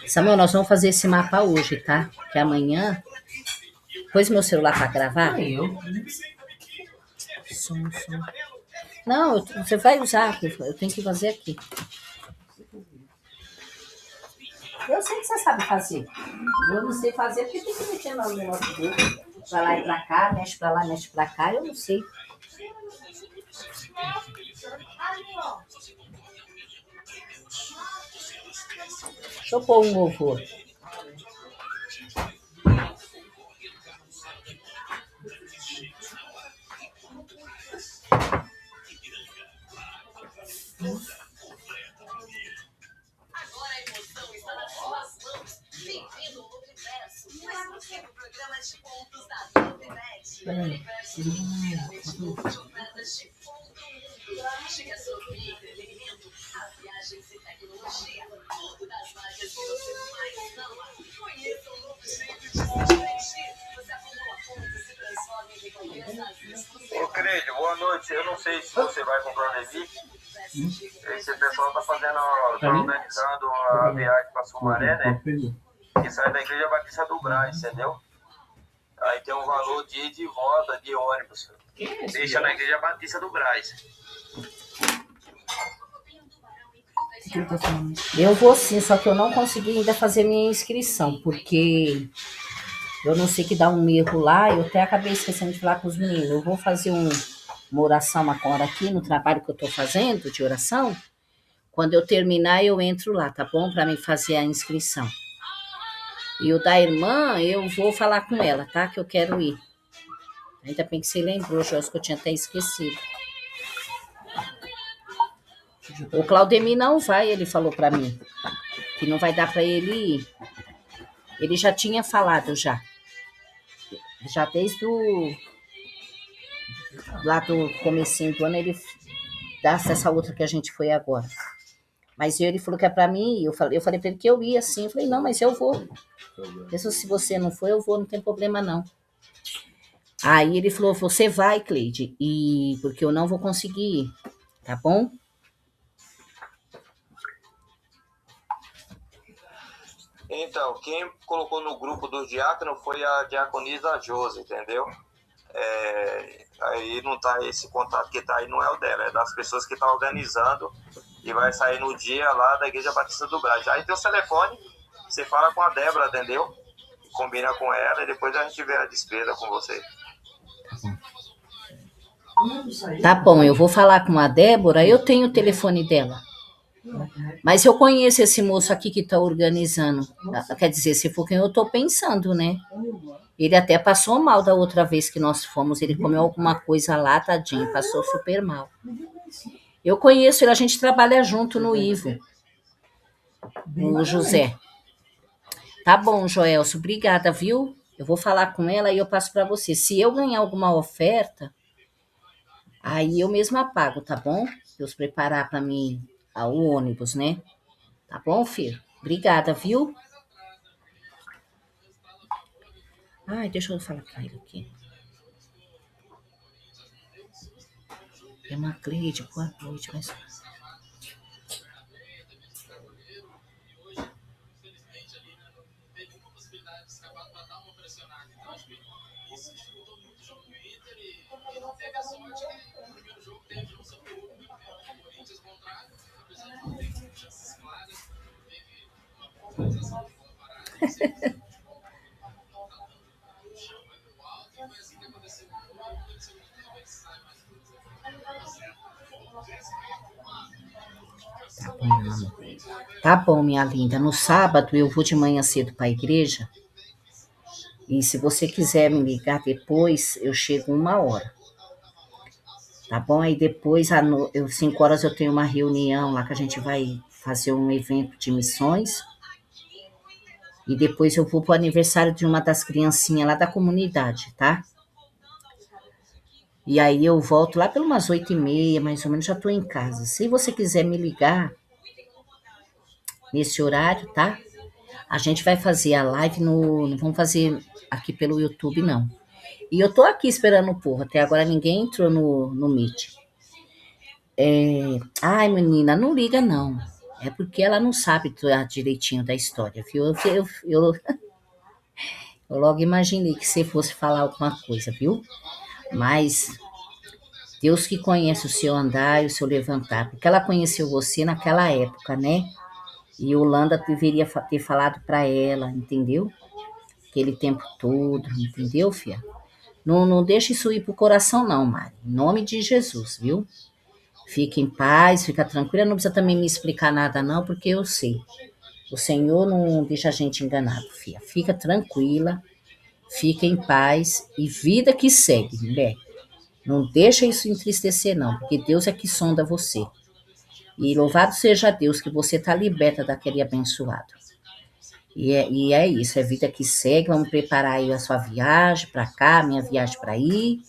Samuel, nós vamos fazer esse mapa hoje, tá? Porque amanhã... Pôs meu celular pra gravar? Som. Não, você vai usar aqui. Eu tenho que fazer aqui. Eu sei que você sabe fazer. Eu não sei fazer porque tem que mexer no notebook. Pra lá e pra cá, mexe pra lá, mexe pra cá. Eu não sei. Deixa eu pôr um louvor. Agora a emoção está nas suas mãos. Bem-vindo ao Universo. Mais um programa de pontos da Novidade. Universo de ofertas de ponto mundo. Chega a sorrir, entretenimento, a viagens e tecnologia. Tudo das marcas que você mais ama. Conheça um novo jeito de se divertir. Você acumula pontos e se transforma em recompensa. Ô, Creide, boa noite. Eu não sei se você vai comprar o Levi. Esse pessoal tá organizando a viagem para Sumaré, né? Que sai da Igreja Batista do Brás, entendeu? Aí tem um valor de ida e volta de ônibus. Deixa na Igreja Batista do Brás. Eu vou sim, só que eu não consegui ainda fazer minha inscrição, porque eu não sei que dá um erro lá, eu até acabei esquecendo de falar com os meninos. Eu vou fazer uma oração agora aqui no trabalho que eu tô fazendo de oração. Quando eu terminar, eu entro lá, tá bom? Para mim fazer a inscrição. E o da irmã, eu vou falar com ela, tá? Que eu quero ir. Ainda bem que você lembrou, Josi, que eu tinha até esquecido. O Claudemir não vai, ele falou para mim. Que não vai dar para ele ir. Ele já tinha falado já. Já desde lá do comecinho do ano, ele dá essa outra que a gente foi agora. Mas ele falou que é pra mim, eu falei pra ele que eu ia sim. Eu falei, não, mas eu vou. Mesmo se você não for, eu vou, não tem problema não. Aí ele falou, você vai, Cleide, e porque eu não vou conseguir ir, tá bom? Então, quem colocou no grupo do diácono foi a diaconisa Josi, entendeu? Aí não tá esse contato que tá aí, não é o dela, é das pessoas que estão organizando e vai sair no dia lá da Igreja Batista do Brás. Aí tem o telefone, você fala com a Débora, entendeu? Combina com ela e depois a gente vê a despesa com você. Tá bom, eu vou falar com a Débora, eu tenho o telefone dela. Mas eu conheço esse moço aqui que tá organizando. Quer dizer, se for quem eu tô pensando, né? Ele até passou mal da outra vez que nós fomos. Ele comeu alguma coisa lá, tadinho, passou super mal. Eu conheço ele, a gente trabalha junto no Ivo. O José. Tá bom, Joelso, obrigada, viu? Eu vou falar com ela e eu passo para você. Se eu ganhar alguma oferta, aí eu mesma pago, tá bom? Deus preparar para mim o ônibus, né? Tá bom, filho? Obrigada, viu? Ai, deixa eu falar pra ele aqui. É uma Cleide, boa noite. Mas... Tá bom, minha linda. No sábado eu vou de manhã cedo para a igreja. E se você quiser me ligar depois, eu chego 1h. Tá bom? Aí depois, 5h, eu tenho uma reunião lá que a gente vai fazer um evento de missões. E depois eu vou pro aniversário de uma das criancinhas lá da comunidade, tá? E aí eu volto lá pelas umas 8h30, mais ou menos, já tô em casa. Se você quiser me ligar nesse horário, tá? A gente vai fazer a live não vamos fazer aqui pelo YouTube, não. E eu tô aqui esperando o povo. Até agora ninguém entrou no Meet. Ai, menina, não liga, não. É porque ela não sabe direitinho da história, viu? Eu logo imaginei que você fosse falar alguma coisa, viu? Mas Deus que conhece o seu andar e o seu levantar, porque ela conheceu você naquela época, né? E Holanda deveria ter falado para ela, entendeu? Aquele tempo todo, entendeu, filha? Não deixa isso ir pro coração, não, Mari. Em nome de Jesus, viu? Fica em paz, fica tranquila. Não precisa também me explicar nada, não, porque eu sei. O Senhor não deixa a gente enganado, filha. Fica tranquila, fica em paz e vida que segue, mulher. Não deixa isso entristecer, não, porque Deus é que sonda você. E louvado seja Deus que você está liberta daquele abençoado. E é isso, é vida que segue. Vamos preparar aí a sua viagem para cá, a minha viagem para aí.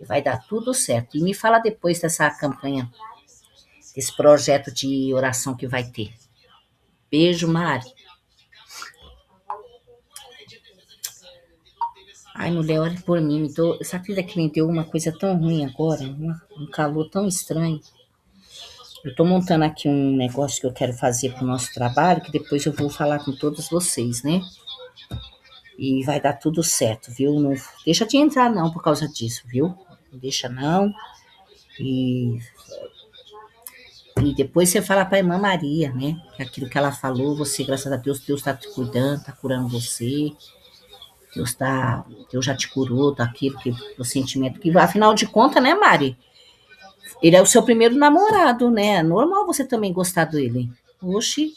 E vai dar tudo certo. E me fala depois dessa campanha, desse projeto de oração que vai ter. Beijo, Mari. Ai, mulher, olha por mim. Essa filha que me deu uma coisa tão ruim agora, um calor tão estranho. Eu tô montando aqui um negócio que eu quero fazer pro nosso trabalho, que depois eu vou falar com todos vocês, né? E vai dar tudo certo, viu? Não deixa de entrar não por causa disso, viu? Não deixa não. E depois você fala pra irmã Maria, né? Que aquilo que ela falou, você, graças a Deus, Deus tá te cuidando, tá curando você. Deus já te curou daquilo que o sentimento que, afinal de contas, né, Mari? Ele é o seu primeiro namorado, né? É normal você também gostar dele. Oxi,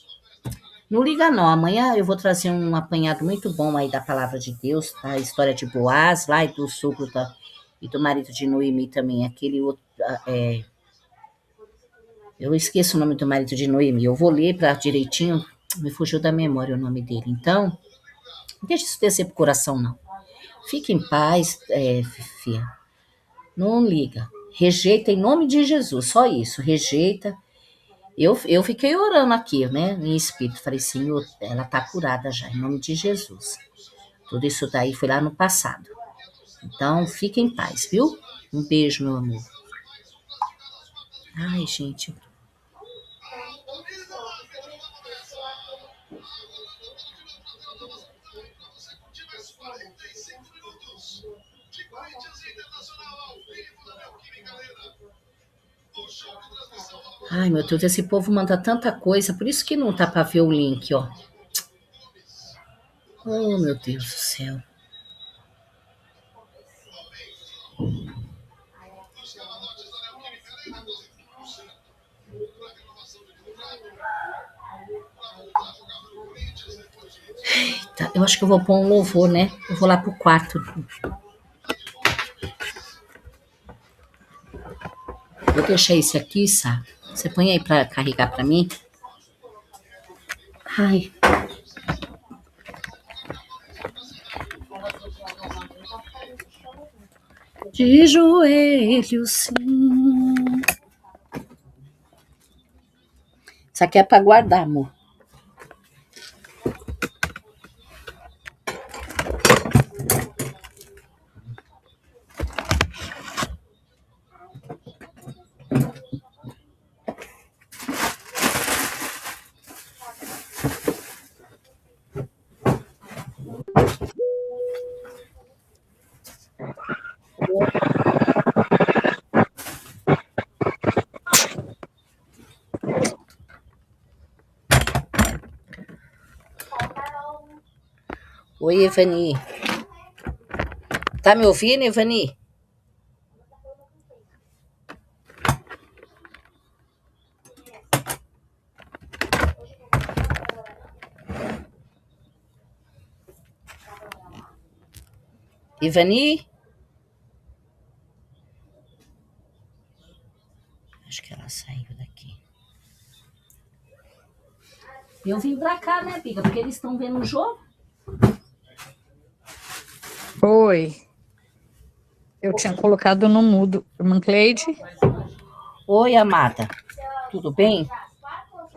não liga não. Amanhã eu vou trazer um apanhado muito bom aí da palavra de Deus, tá? A história de Boaz lá e do sogro e do marido de Noemi também. Aquele outro. Eu esqueço o nome do marido de Noemi. Eu vou ler para direitinho. Me fugiu da memória o nome dele. Então, não deixa isso descer pro coração, não. Fique em paz, filha. Não liga. Rejeita em nome de Jesus. Só isso. Rejeita. Eu fiquei orando aqui, né, em espírito. Falei, Senhor, ela tá curada já, em nome de Jesus. Tudo isso daí foi lá no passado. Então, fique em paz, viu? Um beijo, meu amor. Ai, gente. Ai, meu Deus, esse povo manda tanta coisa, por isso que não tá pra ver o link, ó. Oh, meu Deus do céu. Eita, eu acho que eu vou pôr um louvor, né? Eu vou lá pro quarto. Vou deixar esse aqui, Sá. Você põe aí pra carregar pra mim? Ai. De joelhos, sim. Isso aqui é pra guardar, amor. Oi, Evani. Tá me ouvindo, Evani? Ivani? Acho que ela saiu daqui. Eu vim pra cá, né, Pica? Porque eles estão vendo o jogo. Oi. Eu tinha colocado no mudo. Irmã Cleide? Oi, amada. Tudo bem?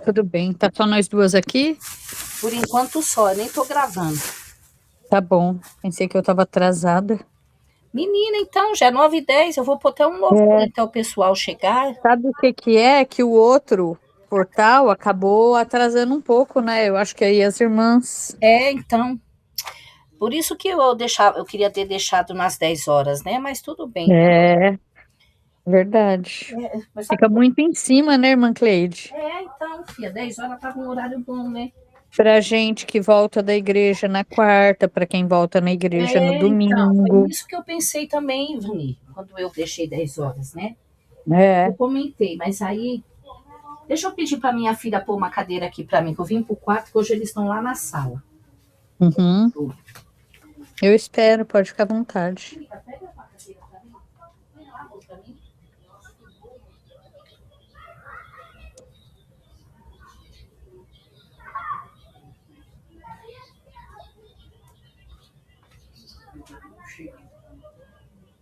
Tudo bem. Tá só nós duas aqui? Por enquanto só, eu nem tô gravando. Tá bom. Pensei que eu tava atrasada. Menina, então, já é 9h10, eu vou botar um novo até o pessoal chegar. Sabe o que que é? Que o outro portal acabou atrasando um pouco, né? Eu acho que aí as irmãs. Então. Por isso que eu queria ter deixado nas 10 horas, né? Mas tudo bem. É, verdade. Mas Fica muito em cima, né, irmã Cleide? então, filha, 10 horas tava um horário bom, né? Pra gente que volta da igreja na quarta, para quem volta na igreja no Então, foi domingo. isso que eu pensei também, Vani, quando eu deixei 10 horas, né? É. Eu comentei, mas aí. Deixa eu pedir para minha filha pôr uma cadeira aqui para mim, que eu vim pro quarto, que hoje eles estão lá na sala. Uhum. Eu espero, pode ficar à vontade. Pega uma cadeira para mim. Põe lá, para mim.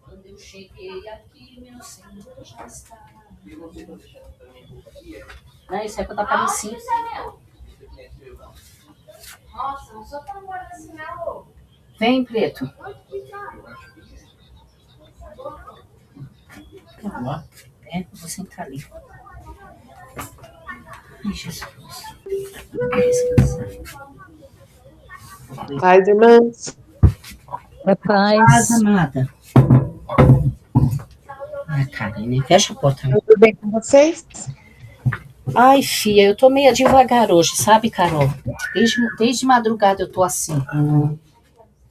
Quando eu cheguei aqui, meu Senhor já está. Não, isso é para dar para mim sim. Nossa, não sou tão boa assim, não. Vem, Preto. Vou sentar ali. Ai, Jesus. Paz, irmãs. É paz. Amada. Karine, fecha a porta. Tudo bem com vocês? Ai, filha, eu tô meio devagar hoje, sabe, Carol? Desde madrugada eu tô assim.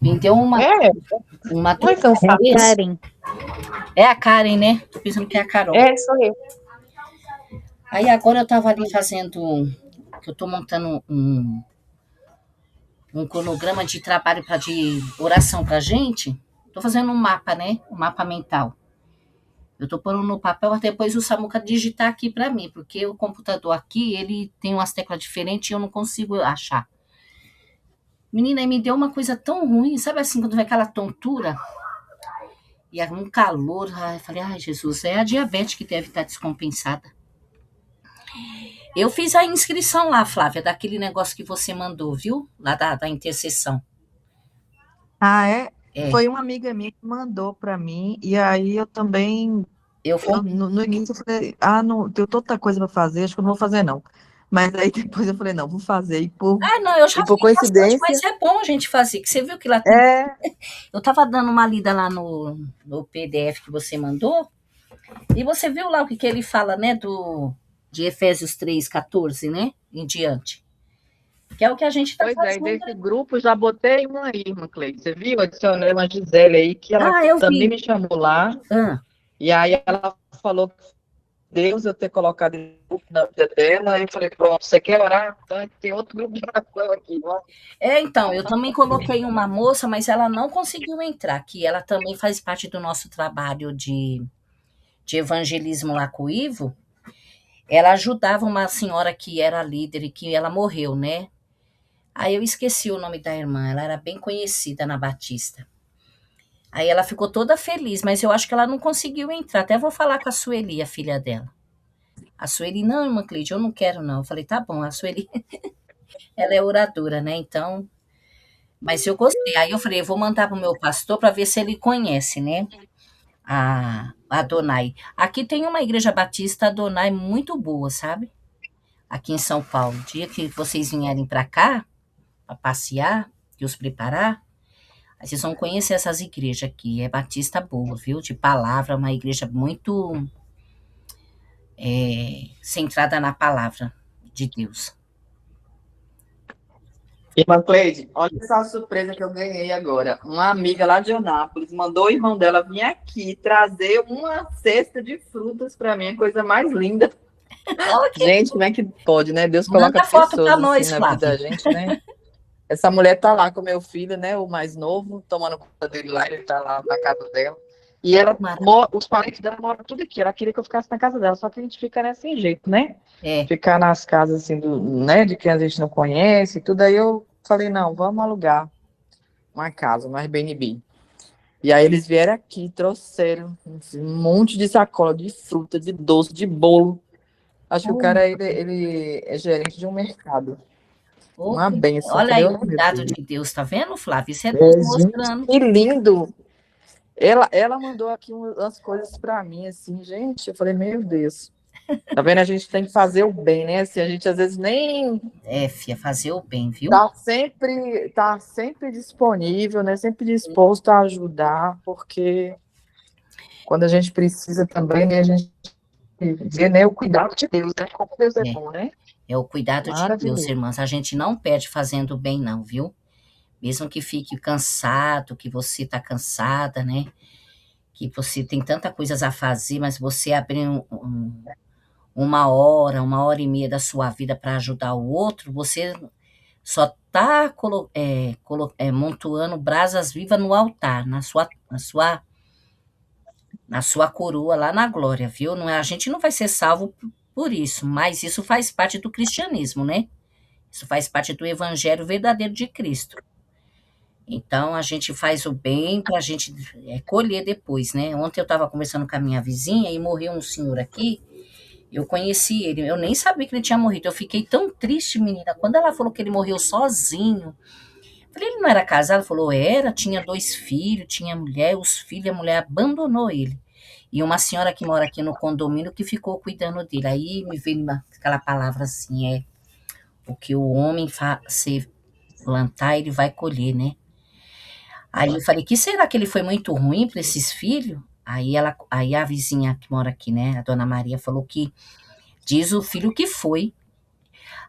Me deu uma Oi, cansada. É Karen. É a Karen, né? Tô pensando que é a Carol. Sou eu. Aí agora eu tava ali fazendo. Que eu tô montando um cronograma de trabalho de oração pra gente. Tô fazendo um mapa, né? Um mapa mental. Eu tô pondo no papel, até depois o Samuca digitar aqui para mim, porque o computador aqui, ele tem umas teclas diferentes e eu não consigo achar. Menina, aí me deu uma coisa tão ruim, sabe assim, quando vem aquela tontura e um calor, eu falei, ai Jesus, é a diabetes que deve estar descompensada. Eu fiz a inscrição lá, Flávia, daquele negócio que você mandou, viu? Lá da intercessão. Ah, é? Foi uma amiga minha que mandou para mim, e aí eu também, no início eu falei, não, tenho tanta coisa para fazer, acho que eu não vou fazer não. Mas aí depois eu falei, não, vou fazer, e por não, eu já por fiz bastante, coincidência, mas é bom a gente fazer, que você viu que lá tem... Eu tava dando uma lida lá no PDF que você mandou, e você viu lá o que ele fala, né, de Efésios 3:14, né, em diante. Que é o que a gente tá fazendo. Pois é, desse grupo já botei uma aí, irmã Cleide. Você viu? Adicionei uma Gisele aí, que ela também me chamou lá. E aí ela falou que Deus eu ter colocado em grupo na vida dela. Aí eu falei, pronto, você quer orar? Então, tem outro grupo de oração aqui. Então, eu também coloquei uma moça, mas ela não conseguiu entrar, que ela também faz parte do nosso trabalho de evangelismo lá com o Ivo. Ela ajudava uma senhora que era líder e que ela morreu, né? Aí eu esqueci o nome da irmã, ela era bem conhecida na Batista. Aí ela ficou toda feliz, mas eu acho que ela não conseguiu entrar. Até vou falar com a Sueli, a filha dela. A Sueli, não, irmã Cleide, eu não quero não. Eu falei, tá bom, a Sueli, ela é oradora, né? Então, mas eu gostei. Aí eu falei, eu vou mandar pro meu pastor para ver se ele conhece, né? A Adonai. Aqui tem uma igreja batista Adonai muito boa, sabe? Aqui em São Paulo. O dia que vocês vierem para cá, para passear, que os preparar, aí vocês vão conhecer essas igrejas aqui. É batista boa, viu? De palavra, uma igreja muito centrada na palavra de Deus. Irmã Cleide, olha essa surpresa que eu ganhei agora. Uma amiga lá de Anápolis mandou o irmão dela vir aqui trazer uma cesta de frutas para mim, a coisa mais linda. Gente, como é que pode, né? Deus coloca pessoas assim na vida da gente, né? Essa mulher tá lá com meu filho, né? O mais novo, tomando conta dele lá, ele tá lá na casa dela. E ela, os parentes dela moram tudo aqui. Ela queria que eu ficasse na casa dela, só que a gente fica nesse jeito, né? Ficar nas casas assim, né? De quem a gente não conhece e tudo. Aí eu falei, não, vamos alugar uma casa, um Airbnb. E aí eles vieram aqui, trouxeram um monte de sacola de fruta, de doce, de bolo. Acho que o cara, ele é gerente de um mercado. Uma benção. Olha aí o cuidado de Deus, tá vendo, Flávio? Isso é Deus mostrando. Que lindo! Ela mandou aqui umas coisas para mim, assim, gente. Eu falei, meu Deus. Tá vendo? A gente tem que fazer o bem, né? Se a gente às vezes nem Fia, fazer o bem, viu? tá sempre disponível, né? Sempre disposto a ajudar, porque quando a gente precisa também, né, a gente vê, né, o cuidado de Deus, né? Como Deus é bom, né? É o cuidado de Deus, Maravilhoso. irmãs. A gente não perde fazendo bem, não, viu? Mesmo que fique cansado, que você tá cansada, né? Que você tem tanta coisas a fazer, mas você abrir uma hora e meia da sua vida para ajudar o outro, você só tá montuando brasas vivas no altar, na sua coroa lá na glória, viu? Não é, a gente não vai ser salvo por isso, mas isso faz parte do cristianismo, né? Isso faz parte do evangelho verdadeiro de Cristo. Então, a gente faz o bem para a gente colher depois, né? Ontem eu estava conversando com a minha vizinha e morreu um senhor aqui. Eu conheci ele, eu nem sabia que ele tinha morrido. Eu fiquei tão triste, menina. Quando ela falou que ele morreu sozinho, eu falei, ele não era casado? Ela falou, era, tinha 2 filhos, tinha mulher, os filhos, a mulher abandonou ele. E uma senhora que mora aqui no condomínio que ficou cuidando dele. Aí me veio aquela palavra assim, o que o homem se plantar, ele vai colher, né? Aí eu falei, que será que ele foi muito ruim para esses filhos? Aí a vizinha que mora aqui, né, a dona Maria, falou que diz o filho que foi.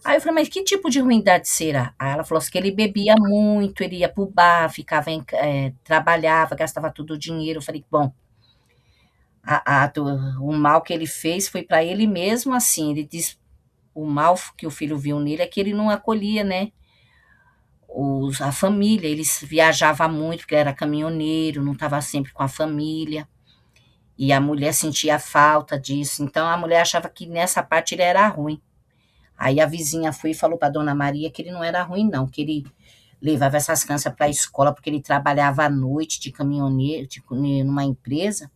Aí eu falei, mas que tipo de ruindade será? Aí ela falou assim, que ele bebia muito, ele ia pro bar, trabalhava, gastava todo o dinheiro. Eu falei, bom, o mal que ele fez foi para ele mesmo, assim, ele diz, o mal que o filho viu nele é que ele não acolhia, né, a família, ele viajava muito, porque ele era caminhoneiro, não estava sempre com a família, e a mulher sentia falta disso, então a mulher achava que nessa parte ele era ruim. Aí a vizinha foi e falou para dona Maria que ele não era ruim não, que ele levava essas crianças para a escola, porque ele trabalhava à noite de caminhoneiro, numa empresa,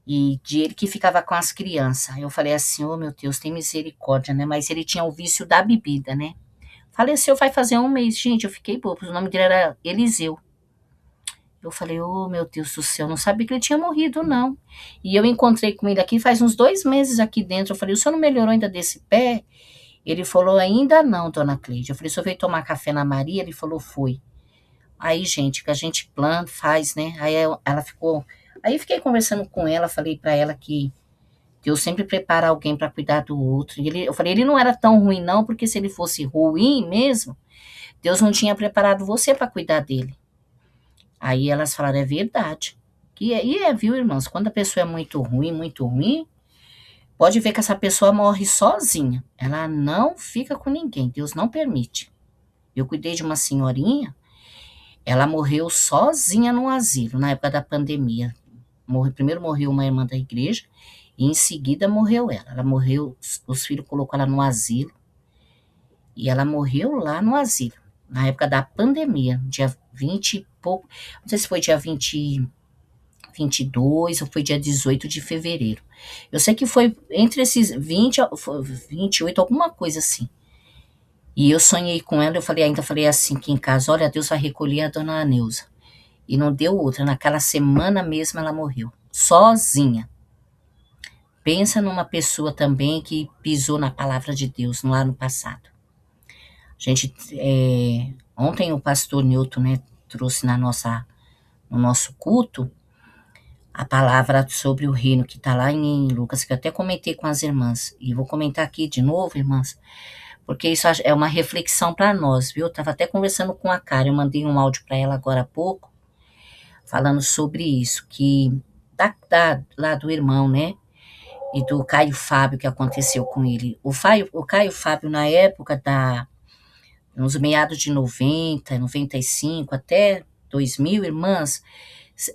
e de ele que ficava com as crianças. Eu falei assim, oh meu Deus, tem misericórdia, né, mas ele tinha o vício da bebida, né. Faleceu vai fazer 1 mês. Gente, eu fiquei boba. O nome dele era Eliseu. Eu falei, oh, meu Deus do céu, não sabia que ele tinha morrido, não. E eu encontrei com ele aqui faz uns 2 meses aqui dentro. Eu falei, o senhor não melhorou ainda desse pé? Ele falou, ainda não, dona Cleide. Eu falei, o senhor veio tomar café na Maria? Ele falou, foi. Aí, gente, que a gente planta, faz, né? Aí ela ficou... Aí fiquei conversando com ela, falei pra ela que Deus sempre prepara alguém para cuidar do outro. Eu falei, ele não era tão ruim, não, porque se ele fosse ruim mesmo, Deus não tinha preparado você para cuidar dele. Aí elas falaram, é verdade. Viu, irmãos? Quando a pessoa é muito ruim, pode ver que essa pessoa morre sozinha. Ela não fica com ninguém, Deus não permite. Eu cuidei de uma senhorinha, ela morreu sozinha no asilo, na época da pandemia. Primeiro morreu uma irmã da igreja, e em seguida morreu ela. Ela morreu, os filhos colocou ela no asilo, e ela morreu lá no asilo, na época da pandemia, dia 20 e pouco, não sei se foi dia 22 ou foi dia 18 de fevereiro. Eu sei que foi entre esses 28, alguma coisa assim. E eu sonhei com ela, ainda falei assim, que em casa, olha, Deus vai recolher a dona Neuza. E não deu outra, naquela semana mesmo ela morreu, sozinha. Pensa numa pessoa também que pisou na palavra de Deus lá no passado. Gente, ontem o pastor Newton, né, trouxe no nosso culto a palavra sobre o reino que está lá em Lucas, que eu até comentei com as irmãs, e vou comentar aqui de novo, irmãs, porque isso é uma reflexão para nós, viu? Eu estava até conversando com a Cara, eu mandei um áudio para ela agora há pouco, falando sobre isso, que lá do irmão, né, e do Caio Fábio, que aconteceu com ele. O Caio Fábio, na época nos meados de 90, 95, até 2000, irmãs,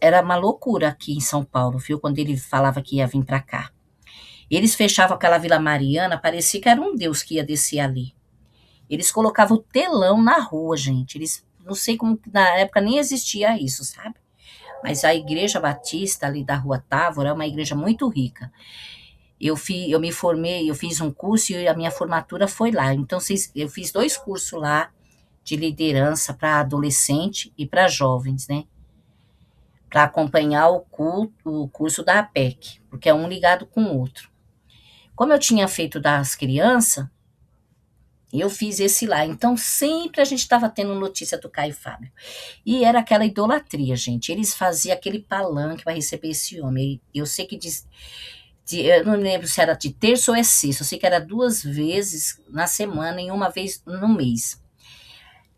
era uma loucura aqui em São Paulo, viu? Quando ele falava que ia vir para cá. Eles fechavam aquela Vila Mariana, parecia que era um Deus que ia descer ali. Eles colocavam o telão na rua, gente. Não sei como, na época nem existia isso, sabe? Mas a Igreja Batista ali da Rua Távora é uma igreja muito rica. Eu me formei, eu fiz um curso e a minha formatura foi lá. Então, eu fiz 2 cursos lá de liderança para adolescente e para jovens, né? Para acompanhar o curso da APEC, porque é um ligado com o outro. Como eu tinha feito das crianças, eu fiz esse lá. Então, sempre a gente estava tendo notícia do Caio Fábio. E era aquela idolatria, gente. Eles faziam aquele palanque para receber esse homem. Eu sei que eu não lembro se era de terça ou é sexta. Eu sei que era 2 vezes na semana e 1 vez no mês.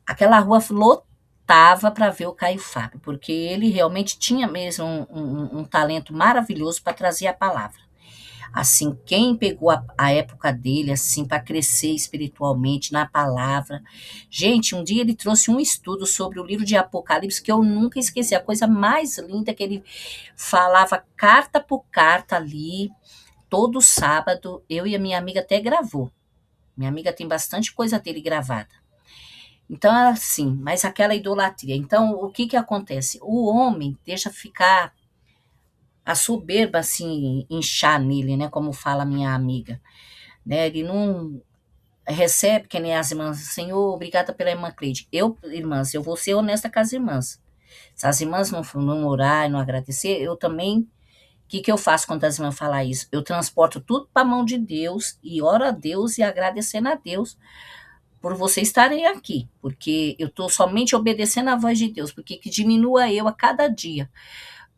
Aquela rua lotava para ver o Caio Fábio, porque ele realmente tinha mesmo um talento maravilhoso para trazer a palavra. Assim, quem pegou a época dele, assim, para crescer espiritualmente na palavra. Gente, um dia ele trouxe um estudo sobre o livro de Apocalipse que eu nunca esqueci. A coisa mais linda que ele falava carta por carta ali, todo sábado. Eu e a minha amiga até gravou. Minha amiga tem bastante coisa dele gravada. Então, assim, mas aquela idolatria. Então, o que acontece? O homem deixa ficar a soberba, assim, inchar nele, né? Como fala minha amiga. Né? Ele não recebe, que nem as irmãs, Senhor, obrigada pela irmã Cleide. Irmãs, eu vou ser honesta com as irmãs. Se as irmãs não orar e não agradecer, eu também, o que eu faço quando as irmãs falam isso? Eu transporto tudo para a mão de Deus e oro a Deus e agradecendo a Deus por vocês estarem aqui, porque eu estou somente obedecendo a voz de Deus, porque que diminua eu a cada dia.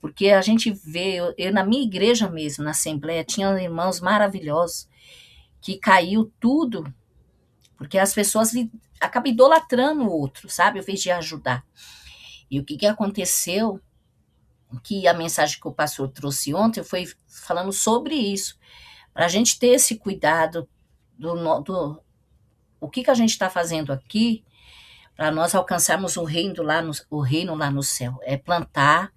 Porque a gente vê, eu na minha igreja mesmo, na Assembleia, tinha irmãos maravilhosos, que caiu tudo, porque as pessoas acabam idolatrando o outro, sabe? Ao invés de ajudar. E o que aconteceu, que a mensagem que o pastor trouxe ontem foi falando sobre isso, para a gente ter esse cuidado o que a gente está fazendo aqui, para nós alcançarmos o reino lá no céu. É plantar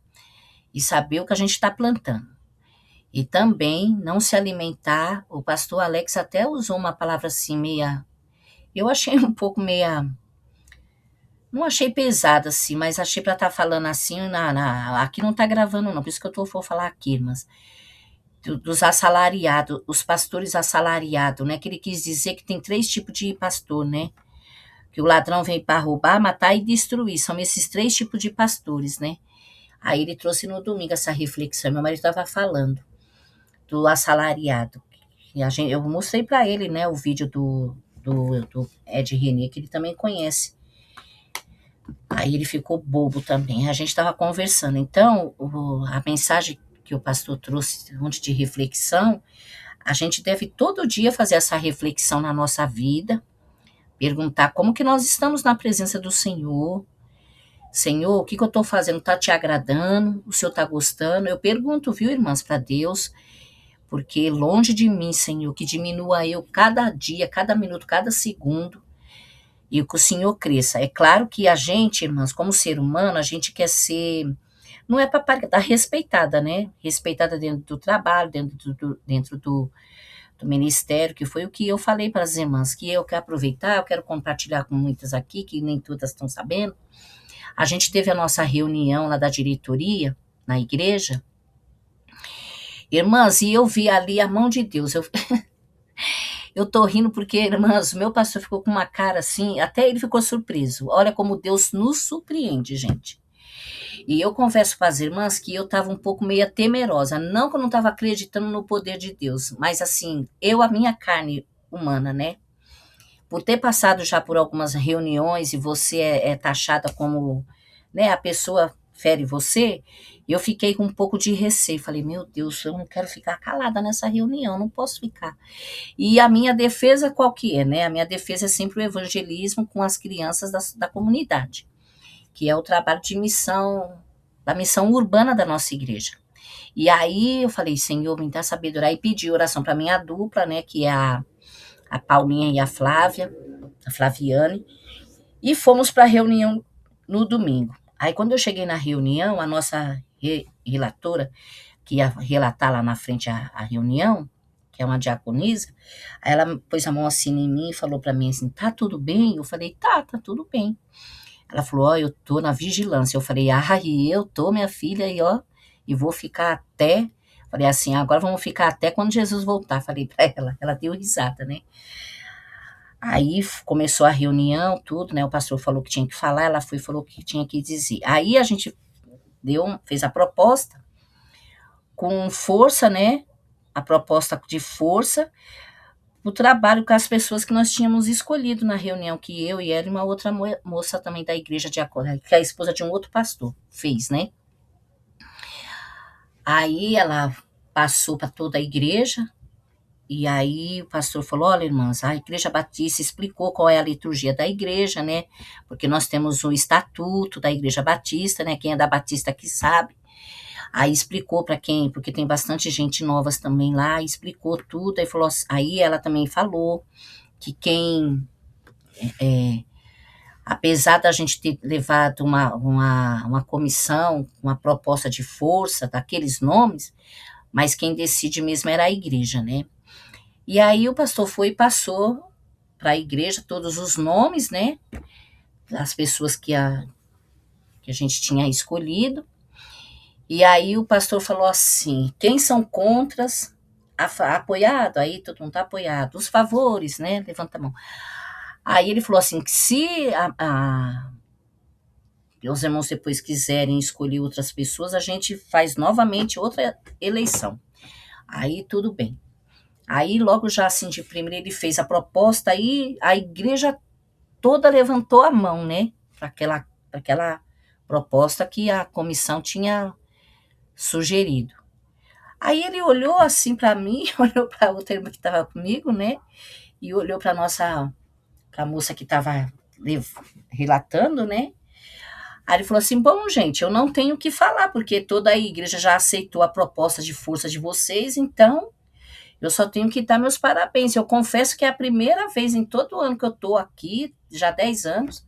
e saber o que a gente está plantando. E também não se alimentar. O pastor Alex até usou uma palavra assim, eu achei um pouco não achei pesada assim, mas achei para estar falando assim, aqui não está gravando não, por isso que eu vou falar aqui, irmãs, dos assalariados, os pastores assalariados, né, que ele quis dizer que tem 3 tipos de pastor, né, que o ladrão vem para roubar, matar e destruir, são esses 3 tipos de pastores, né. Aí ele trouxe no domingo essa reflexão, meu marido estava falando do assalariado. Eu mostrei para ele, né, o vídeo do Ed René, que ele também conhece. Aí ele ficou bobo também. A gente estava conversando. Então, a mensagem que o pastor trouxe ontem de reflexão, a gente deve todo dia fazer essa reflexão na nossa vida, perguntar como que nós estamos na presença do Senhor. Senhor, o que eu estou fazendo? Está te agradando? O Senhor está gostando? Eu pergunto, viu, irmãs, para Deus, porque longe de mim, Senhor, que diminua eu cada dia, cada minuto, cada segundo, e que o Senhor cresça. É claro que a gente, irmãs, como ser humano, a gente quer ser, não é para estar respeitada, né? Respeitada dentro do trabalho, dentro do ministério, que foi o que eu falei para as irmãs, que eu quero aproveitar, eu quero compartilhar com muitas aqui, que nem todas estão sabendo. A gente teve a nossa reunião lá da diretoria, na igreja, irmãs, e eu vi ali a mão de Deus. Eu tô rindo porque, irmãs, meu pastor ficou com uma cara assim, até ele ficou surpreso. Olha como Deus nos surpreende, gente. E eu confesso para as irmãs que eu estava um pouco meio temerosa. Não que eu não estava acreditando no poder de Deus, mas assim, a minha carne humana, né? Por ter passado já por algumas reuniões e você é taxada como, né, a pessoa fere você, eu fiquei com um pouco de receio. Falei, meu Deus, eu não quero ficar calada nessa reunião, não posso ficar. E a minha defesa qual que é, né? A minha defesa é sempre o evangelismo com as crianças da comunidade, que é o trabalho de missão, da missão urbana da nossa igreja. E aí eu falei, Senhor, me dá sabedoria. Aí pedi oração para minha dupla, né, que é a Paulinha e a Flávia, a Flaviane, e fomos para a reunião no domingo. Aí quando eu cheguei na reunião, a nossa relatora, que ia relatar lá na frente a reunião, que é uma diaconisa, aí ela pôs a mão assim em mim e falou para mim assim, tá tudo bem? Eu falei, tá tudo bem. Ela falou, eu tô na vigilância. Eu falei, e eu tô, minha filha, e vou ficar até... Falei assim, agora vamos ficar até quando Jesus voltar. Falei para ela deu risada, né? Aí começou a reunião, tudo, né? O pastor falou que tinha que falar, ela foi e falou que tinha que dizer. Aí a gente fez a proposta com força, né? a proposta de força, o trabalho com as pessoas que nós tínhamos escolhido na reunião, que eu e ela e uma outra moça também da igreja de Acolá, que é a esposa de um outro pastor fez, né? Aí ela passou para toda a igreja, e aí o pastor falou, olha, irmãs, a Igreja Batista explicou qual é a liturgia da igreja, né? Porque nós temos o estatuto da Igreja Batista, né? Quem é da Batista aqui sabe. Aí explicou para quem, porque tem bastante gente novas também lá, explicou tudo, aí falou, aí ela também falou que quem, apesar da gente ter levado uma comissão, uma proposta de força daqueles nomes, mas quem decide mesmo era a igreja, né? E aí o pastor foi e passou para a igreja todos os nomes, né, das pessoas que a gente tinha escolhido. E aí o pastor falou assim, quem são contras, apoiado? Aí todo mundo está apoiado. Os favores, né, levanta a mão. Aí ele falou assim, que se os irmãos depois quiserem escolher outras pessoas, a gente faz novamente outra eleição. Aí tudo bem. Aí logo já assim de primeiro ele fez a proposta, aí a igreja toda levantou a mão, né, para aquela proposta que a comissão tinha sugerido. Aí ele olhou assim para mim, olhou para a outra irmã que estava comigo, né, e olhou para a moça que estava relatando, né. Aí ele falou assim, bom, gente, eu não tenho o que falar, porque toda a igreja já aceitou a proposta de força de vocês, então eu só tenho que dar meus parabéns. Eu confesso que é a primeira vez em todo o ano que eu estou aqui, já há 10 anos,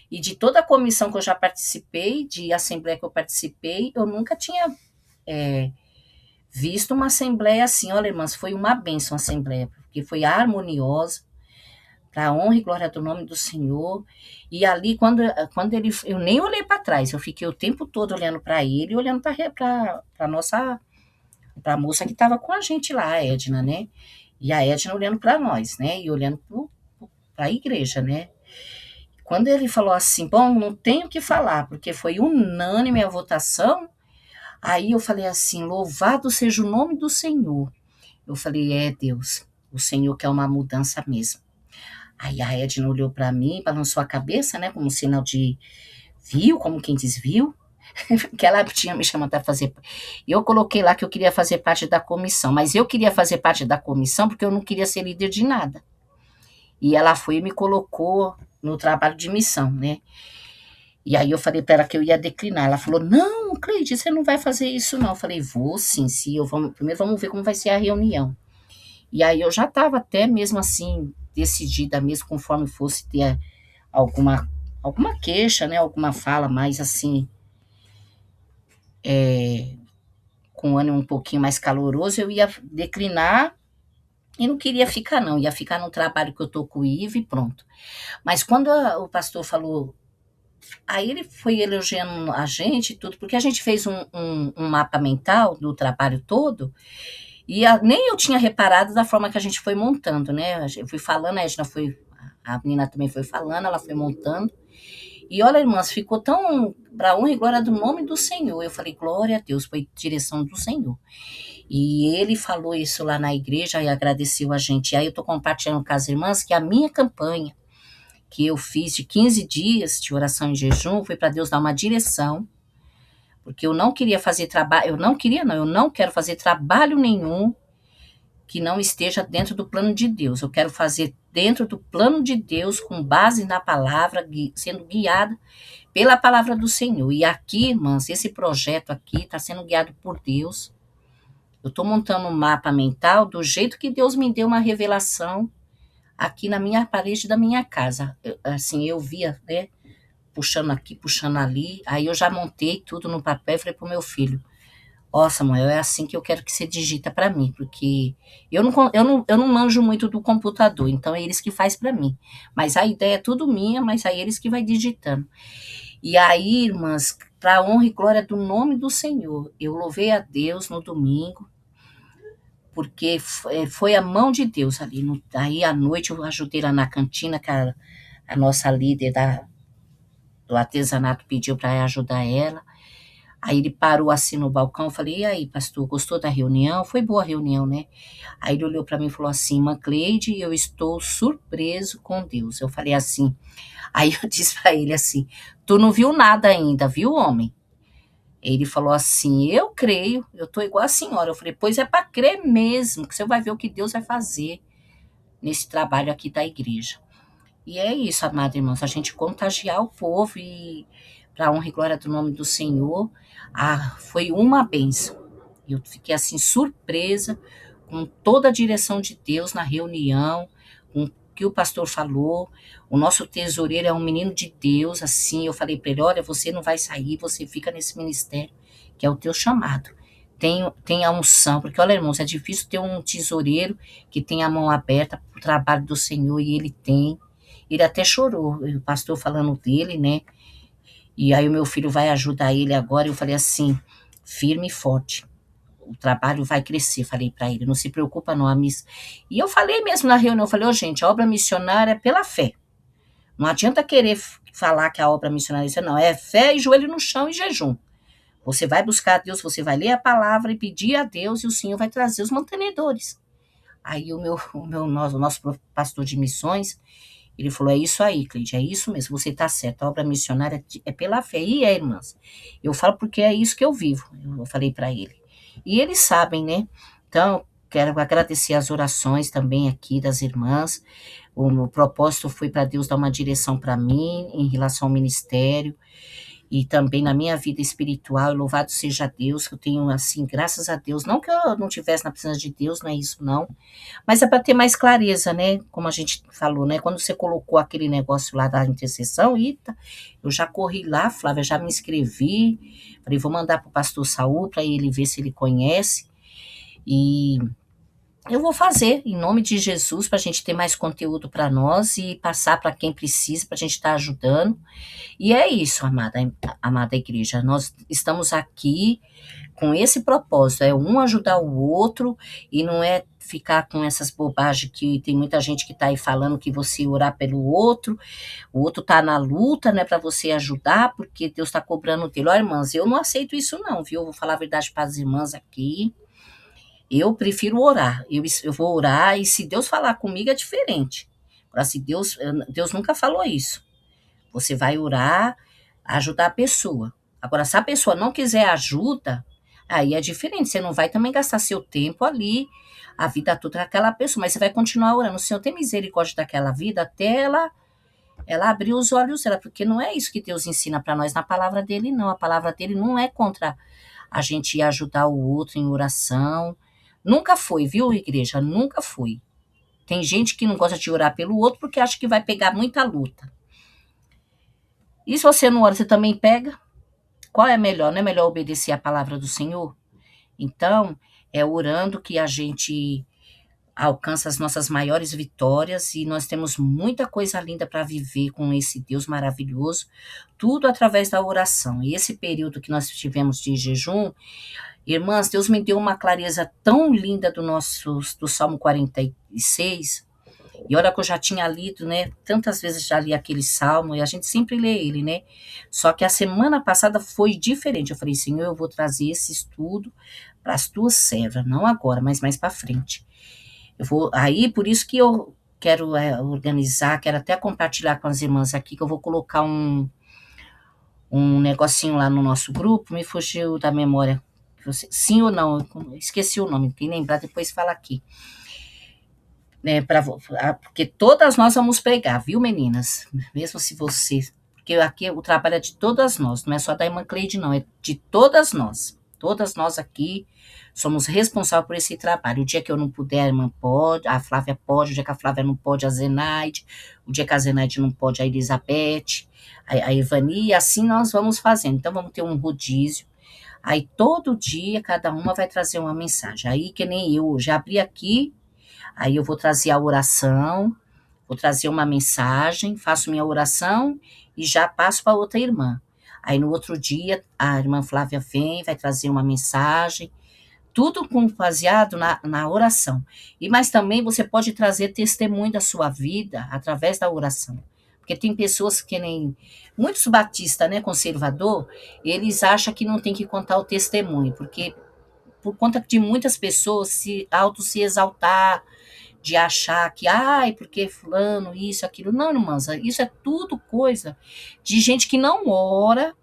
e de toda a comissão que eu já participei, de assembleia que eu participei, eu nunca tinha visto uma assembleia assim. Olha, irmãs, foi uma bênção a assembleia, porque foi harmoniosa, para a honra e glória do nome do Senhor. E ali, quando ele... Eu nem olhei para trás, eu fiquei o tempo todo olhando para ele, olhando para a moça que estava com a gente lá, a Edna, né? E a Edna olhando para nós, né? E olhando para a igreja, né? Quando ele falou assim, bom, não tenho o que falar, porque foi unânime a votação, aí eu falei assim, louvado seja o nome do Senhor. Eu falei, Deus, o Senhor quer uma mudança mesmo. Aí a Edna olhou para mim, balançou a cabeça, né? Como um sinal de viu, como quem diz viu, que ela tinha me chamado para fazer. Eu coloquei lá que eu queria fazer parte da comissão, mas eu queria fazer parte da comissão porque eu não queria ser líder de nada. E ela foi e me colocou no trabalho de missão, né? E aí eu falei para ela que eu ia declinar. Ela falou, não, Cleide, você não vai fazer isso não. Eu falei, vou sim, primeiro vamos ver como vai ser a reunião. E aí eu já estava até mesmo assim, decidida mesmo, conforme fosse ter alguma queixa, né? Alguma fala mais assim, com ânimo um pouquinho mais caloroso, eu ia declinar e não queria ficar não, ia ficar no trabalho que eu tô com o Ivo e pronto. Mas quando o pastor falou, aí ele foi elogiando a gente e tudo, porque a gente fez um mapa mental do trabalho todo, e nem eu tinha reparado da forma que a gente foi montando, né? Eu fui falando, a menina também foi falando, ela foi montando, e olha, irmãs, ficou tão para honra e glória do nome do Senhor. Eu falei, glória a Deus, foi direção do Senhor. E ele falou isso lá na igreja e agradeceu a gente. E aí eu tô compartilhando com as irmãs que a minha campanha, que eu fiz de 15 dias de oração e jejum, foi para Deus dar uma direção, porque eu não queria fazer trabalho, eu não quero fazer trabalho nenhum que não esteja dentro do plano de Deus. Eu quero fazer dentro do plano de Deus, com base na palavra, sendo guiada pela palavra do Senhor. E aqui, irmãs, esse projeto aqui está sendo guiado por Deus. Eu estou montando um mapa mental do jeito que Deus me deu uma revelação aqui na minha parede da minha casa. Eu via, né, puxando aqui, puxando ali. Aí eu já montei tudo no papel e falei pro meu filho, Samuel, é assim que eu quero que você digita para mim, porque eu não manjo muito do computador, então é eles que faz para mim. Mas a ideia é tudo minha, mas é eles que vai digitando. E aí, irmãs, para a honra e glória do nome do Senhor, eu louvei a Deus no domingo, porque foi a mão de Deus ali. Aí à noite eu ajudei lá na cantina, que a nossa líder do artesanato pediu para ajudar ela. Aí ele parou assim no balcão, eu falei, e aí, pastor, gostou da reunião? Foi boa a reunião, né? Aí ele olhou para mim e falou assim, irmã Cleide, eu estou surpreso com Deus. Eu falei assim, aí eu disse para ele assim, tu não viu nada ainda, viu, homem? Ele falou assim, eu creio, eu tô igual a senhora. Eu falei, pois é para crer mesmo, que você vai ver o que Deus vai fazer nesse trabalho aqui da igreja. E é isso, amados irmãos, a gente contagiar o povo e para a honra e glória do nome do Senhor, foi uma bênção. Eu fiquei assim surpresa com toda a direção de Deus na reunião, com o que o pastor falou. O nosso tesoureiro é um menino de Deus, assim, eu falei para ele, olha, você não vai sair, você fica nesse ministério, que é o teu chamado. Tem a unção, porque olha, irmãos, é difícil ter um tesoureiro que tem a mão aberta para o trabalho do Senhor, e ele tem. Ele até chorou, o pastor falando dele, né? E aí o meu filho vai ajudar ele agora. Eu falei assim, firme e forte. O trabalho vai crescer, falei para ele. Não se preocupa não, a miss. E eu falei mesmo na reunião, eu falei, gente, a obra missionária é pela fé. Não adianta querer falar que a obra missionária é isso, não. É fé e joelho no chão e jejum. Você vai buscar a Deus, você vai ler a palavra e pedir a Deus e o Senhor vai trazer os mantenedores. Aí o nosso pastor de missões, ele falou, é isso aí, Cleide, é isso mesmo, você está certo, a obra missionária é pela fé, e irmãs, eu falo porque é isso que eu vivo, eu falei para ele, e eles sabem, né, então, quero agradecer as orações também aqui das irmãs, o meu propósito foi para Deus dar uma direção para mim, em relação ao ministério, e também na minha vida espiritual, louvado seja Deus, que eu tenho, assim, graças a Deus, não que eu não tivesse na presença de Deus, não é isso, não, mas é para ter mais clareza, né, como a gente falou, né, quando você colocou aquele negócio lá da intercessão, eu já corri lá, Flávia, já me inscrevi, falei, vou mandar para o pastor Saul, para ele ver se ele conhece, e eu vou fazer, em nome de Jesus, para a gente ter mais conteúdo para nós e passar para quem precisa, para a gente estar ajudando. E é isso, amada igreja. Nós estamos aqui com esse propósito, é um ajudar o outro e não é ficar com essas bobagens que tem muita gente que está aí falando que você orar pelo outro, o outro está na luta, né, para você ajudar, porque Deus está cobrando dele. Ó, irmãs, eu não aceito isso não, viu? Eu vou falar a verdade para as irmãs aqui. Eu prefiro orar, eu vou orar e se Deus falar comigo é diferente. Agora, se Deus nunca falou isso. Você vai orar, ajudar a pessoa. Agora, se a pessoa não quiser ajuda, aí é diferente. Você não vai também gastar seu tempo ali, a vida toda com aquela pessoa, mas você vai continuar orando. O Senhor tem misericórdia daquela vida até ela abrir os olhos dela, porque não é isso que Deus ensina para nós na palavra dele, não. A palavra dele não é contra a gente ir ajudar o outro em oração. Nunca foi, viu, igreja? Nunca foi. Tem gente que não gosta de orar pelo outro porque acha que vai pegar muita luta. E se você não ora, você também pega? Qual é melhor? Não é melhor obedecer a palavra do Senhor? Então, é orando que a gente alcança as nossas maiores vitórias e nós temos muita coisa linda para viver com esse Deus maravilhoso, tudo através da oração. E esse período que nós tivemos de jejum, irmãs, Deus me deu uma clareza tão linda do Salmo 46, e olha que eu já tinha lido, né, tantas vezes já li aquele Salmo, e a gente sempre lê ele, né, só que a semana passada foi diferente, eu falei, Senhor, eu vou trazer esse estudo para as tuas servas, não agora, mas mais para frente. Aí, por isso que eu quero organizar, quero até compartilhar com as irmãs aqui, que eu vou colocar um negocinho lá no nosso grupo, me fugiu da memória, sim ou não, esqueci o nome, quem lembrar depois fala aqui. Né, porque todas nós vamos pregar, viu, meninas? Mesmo se você... Porque aqui o trabalho é de todas nós, não é só da irmã Cleide, não, é de todas nós. Todas nós aqui somos responsáveis por esse trabalho. O dia que eu não puder, a irmã pode, a Flávia pode, o dia que a Flávia não pode, a Zenaide, o dia que a Zenaide não pode, a Elizabeth, a Ivani, e assim nós vamos fazendo. Então, vamos ter um rodízio. Aí, todo dia, cada uma vai trazer uma mensagem. Aí, que nem eu já abri aqui, aí eu vou trazer a oração, vou trazer uma mensagem, faço minha oração e já passo para outra irmã. Aí no outro dia, a irmã Flávia vem, vai trazer uma mensagem, tudo baseado na oração. Mas também você pode trazer testemunho da sua vida através da oração. Porque tem pessoas que nem muitos batistas, né, conservador, eles acham que não tem que contar o testemunho, porque por conta de muitas pessoas se exaltar, de achar que, ai, porque fulano, isso, aquilo. Não, irmãs, isso é tudo coisa de gente que não ora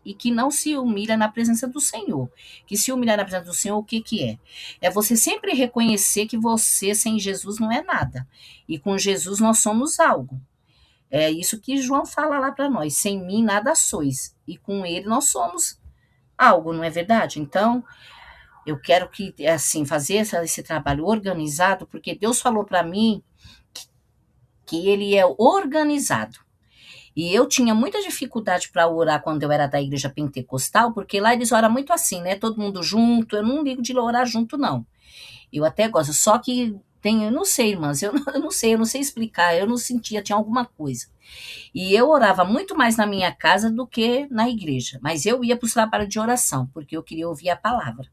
e que não se humilha na presença do Senhor. Que se humilhar na presença do Senhor, o que que é? É você sempre reconhecer que você sem Jesus não é nada. E com Jesus nós somos algo. É isso que João fala lá para nós. Sem mim nada sois. E com ele nós somos algo, não é verdade? Então, eu quero que, assim, fazer esse trabalho organizado, porque Deus falou para mim que ele é organizado. E eu tinha muita dificuldade para orar quando eu era da igreja pentecostal, porque lá eles oram muito assim, né? Todo mundo junto. Eu não ligo de orar junto, não. Eu até gosto. Só que eu não sei, irmãs, eu não sei explicar. Eu não sentia, tinha alguma coisa. E eu orava muito mais na minha casa do que na igreja. Mas eu ia para os trabalhos de oração, porque eu queria ouvir a palavra.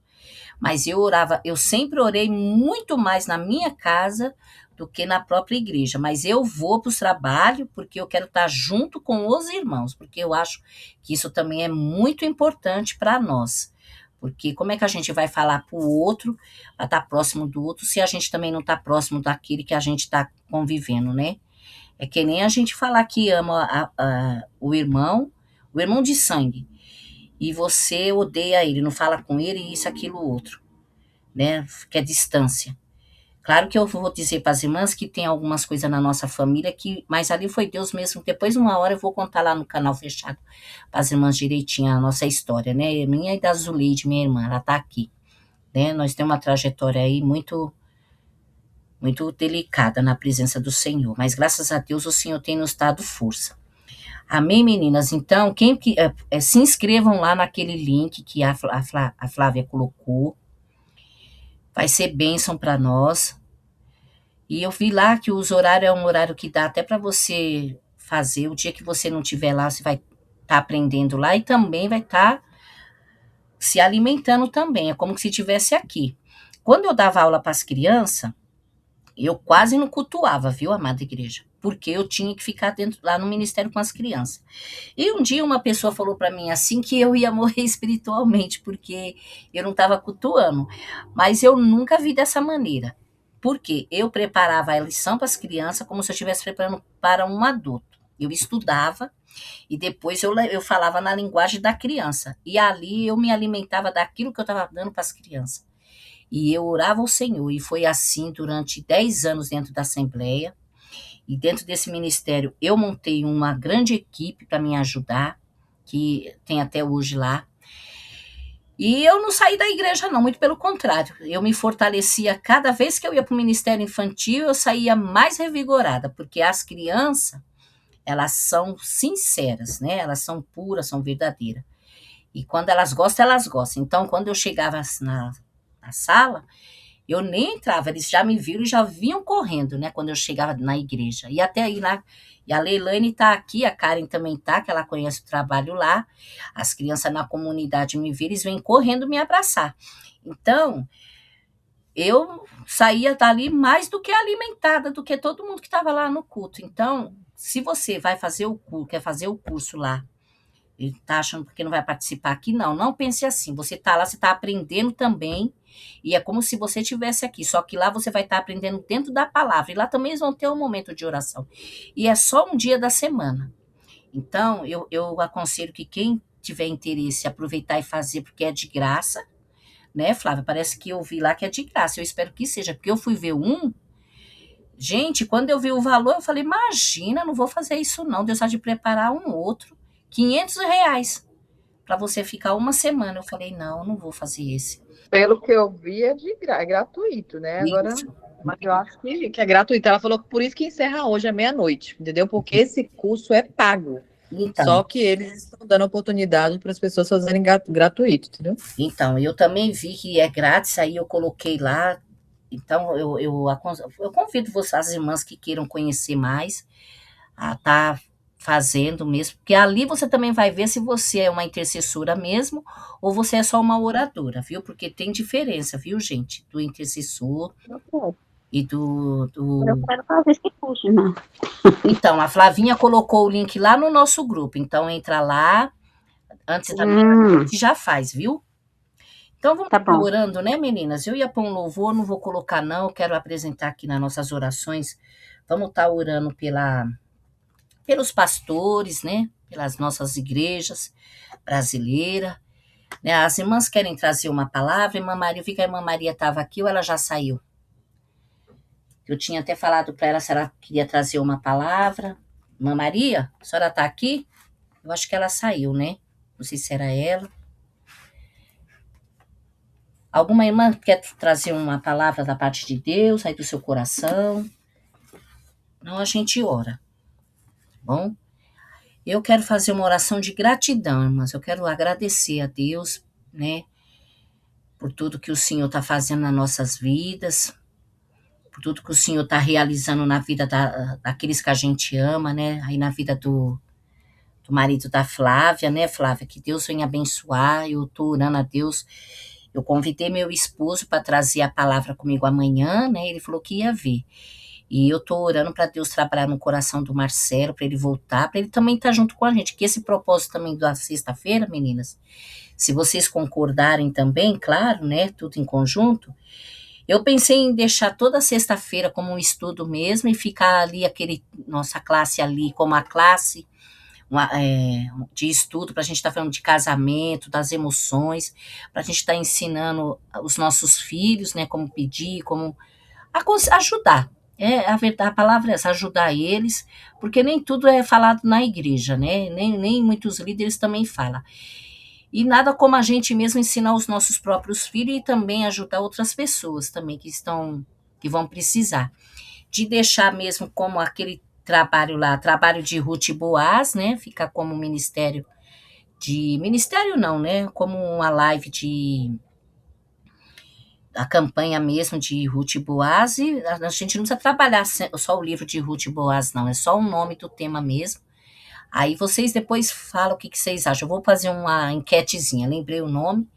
Mas eu sempre orei muito mais na minha casa do que na própria igreja. Mas eu vou para os trabalhos porque eu quero estar junto com os irmãos, porque eu acho que isso também é muito importante para nós. Porque como é que a gente vai falar para o outro, para estar próximo do outro, se a gente também não está próximo daquele que a gente está convivendo, né? É que nem a gente falar que ama o irmão de sangue, e você odeia ele, não fala com ele, isso, aquilo, outro, né? Que é distância. Claro que eu vou dizer para as irmãs que tem algumas coisas na nossa família, mas ali foi Deus mesmo. Depois, uma hora, eu vou contar lá no canal fechado para as irmãs direitinho a nossa história, né? Minha e da Zuleide, minha irmã, ela tá aqui, né? Nós temos uma trajetória aí muito, muito delicada na presença do Senhor, mas graças a Deus o Senhor tem nos dado força. Amém, meninas? Então, se inscrevam lá naquele link que a Flávia colocou. Vai ser bênção para nós. E eu vi lá que os horários é um horário que dá até para você fazer. O dia que você não estiver lá, você vai estar aprendendo lá e também vai estar se alimentando também. É como se estivesse aqui. Quando eu dava aula para as crianças, eu quase não cultuava, viu, amada igreja? Porque eu tinha que ficar lá no ministério com as crianças. E um dia uma pessoa falou para mim assim que eu ia morrer espiritualmente, porque eu não estava cultuando. Mas eu nunca vi dessa maneira. Porque eu preparava a lição para as crianças como se eu estivesse preparando para um adulto. Eu estudava e depois eu falava na linguagem da criança. E ali eu me alimentava daquilo que eu estava dando para as crianças. E eu orava ao Senhor. E foi assim durante 10 anos dentro da Assembleia. E dentro desse ministério, eu montei uma grande equipe para me ajudar, que tem até hoje lá. E eu não saí da igreja, não, muito pelo contrário. Eu me fortalecia cada vez que eu ia para o ministério infantil, eu saía mais revigorada, porque as crianças, elas são sinceras, né? Elas são puras, são verdadeiras. E quando elas gostam, elas gostam. Então, quando eu chegava na sala, eu nem entrava, eles já me viram e já vinham correndo, né, quando eu chegava na igreja. E até aí lá, e a Leilane tá aqui, a Karen também tá, que ela conhece o trabalho lá. As crianças na comunidade me viram, eles vêm correndo me abraçar. Então, eu saía dali mais do que alimentada, do que todo mundo que estava lá no culto. Então, se você vai fazer quer fazer o curso lá, e tá achando que não vai participar aqui, não pense assim, você tá lá, você tá aprendendo também, e é como se você estivesse aqui, só que lá você vai estar aprendendo dentro da palavra, e lá também eles vão ter um momento de oração, e é só um dia da semana. Então, eu aconselho que quem tiver interesse, aproveitar e fazer, porque é de graça, né, Flávia? Parece que eu vi lá que é de graça, eu espero que seja, porque eu fui ver gente, quando eu vi o valor, eu falei, imagina, não vou fazer isso não, Deus há de preparar um outro, R$500 para você ficar uma semana. Eu falei, não vou fazer esse. Pelo que eu vi, é gratuito, né? Isso. Agora, mas eu acho que é gratuito. Ela falou que por isso que encerra hoje à meia-noite, entendeu? Porque esse curso é pago. Então, só que eles estão dando oportunidade para as pessoas fazerem gratuito, entendeu? Então, eu também vi que é grátis, aí eu coloquei lá. Então, eu convido vocês, as irmãs que queiram conhecer mais, a estar fazendo mesmo, porque ali você também vai ver se você é uma intercessora mesmo, ou você é só uma oradora, viu? Porque tem diferença, viu, gente? Do intercessor. e Eu quero fazer esse curso, irmã. Então, a Flavinha colocou o link lá no nosso grupo, então entra lá, antes da meia-noite já faz, viu? Então vamos estar orando, né, meninas? Eu ia pôr um louvor, não vou colocar não, eu quero apresentar aqui nas nossas orações, vamos estar orando pelos pastores, né, pelas nossas igrejas brasileiras, né, as irmãs querem trazer uma palavra, irmã Maria, eu vi que a irmã Maria estava aqui ou ela já saiu? Eu tinha até falado para ela se ela queria trazer uma palavra. Irmã Maria, a senhora está aqui? Eu acho que ela saiu, né? Não sei se era ela. Alguma irmã quer trazer uma palavra da parte de Deus, aí do seu coração? Não, a gente ora. Bom? Eu quero fazer uma oração de gratidão, irmãs. Eu quero agradecer a Deus, né? Por tudo que o Senhor está fazendo nas nossas vidas, por tudo que o Senhor está realizando na vida daqueles que a gente ama, né? Aí na vida do marido da Flávia, né, Flávia? Que Deus venha abençoar. Eu estou orando a Deus. Eu convidei meu esposo para trazer a palavra comigo amanhã, né? Ele falou que ia vir. E eu estou orando para Deus trabalhar no coração do Marcelo, para ele voltar, para ele também estar junto com a gente. Que esse propósito também da sexta-feira, meninas, se vocês concordarem também, claro, né? Tudo em conjunto. Eu pensei em deixar toda sexta-feira como um estudo mesmo e ficar ali nossa classe ali como a classe de estudo, para a gente estar falando de casamento, das emoções, para a gente estar ensinando os nossos filhos, né, como pedir, como ajudar. A palavra é essa, ajudar eles, porque nem tudo é falado na igreja, né, nem muitos líderes também falam. E nada como a gente mesmo ensinar os nossos próprios filhos e também ajudar outras pessoas também que vão precisar. De deixar mesmo como aquele trabalho lá, trabalho de Ruth e Boaz, né? Fica como ministério não, né? Como uma live a campanha mesmo de Ruth e Boaz, e a gente não precisa trabalhar só o livro de Ruth e Boaz, não, é só o nome do tema mesmo. Aí vocês depois falam o que vocês acham. Eu vou fazer uma enquetezinha, lembrei o nome,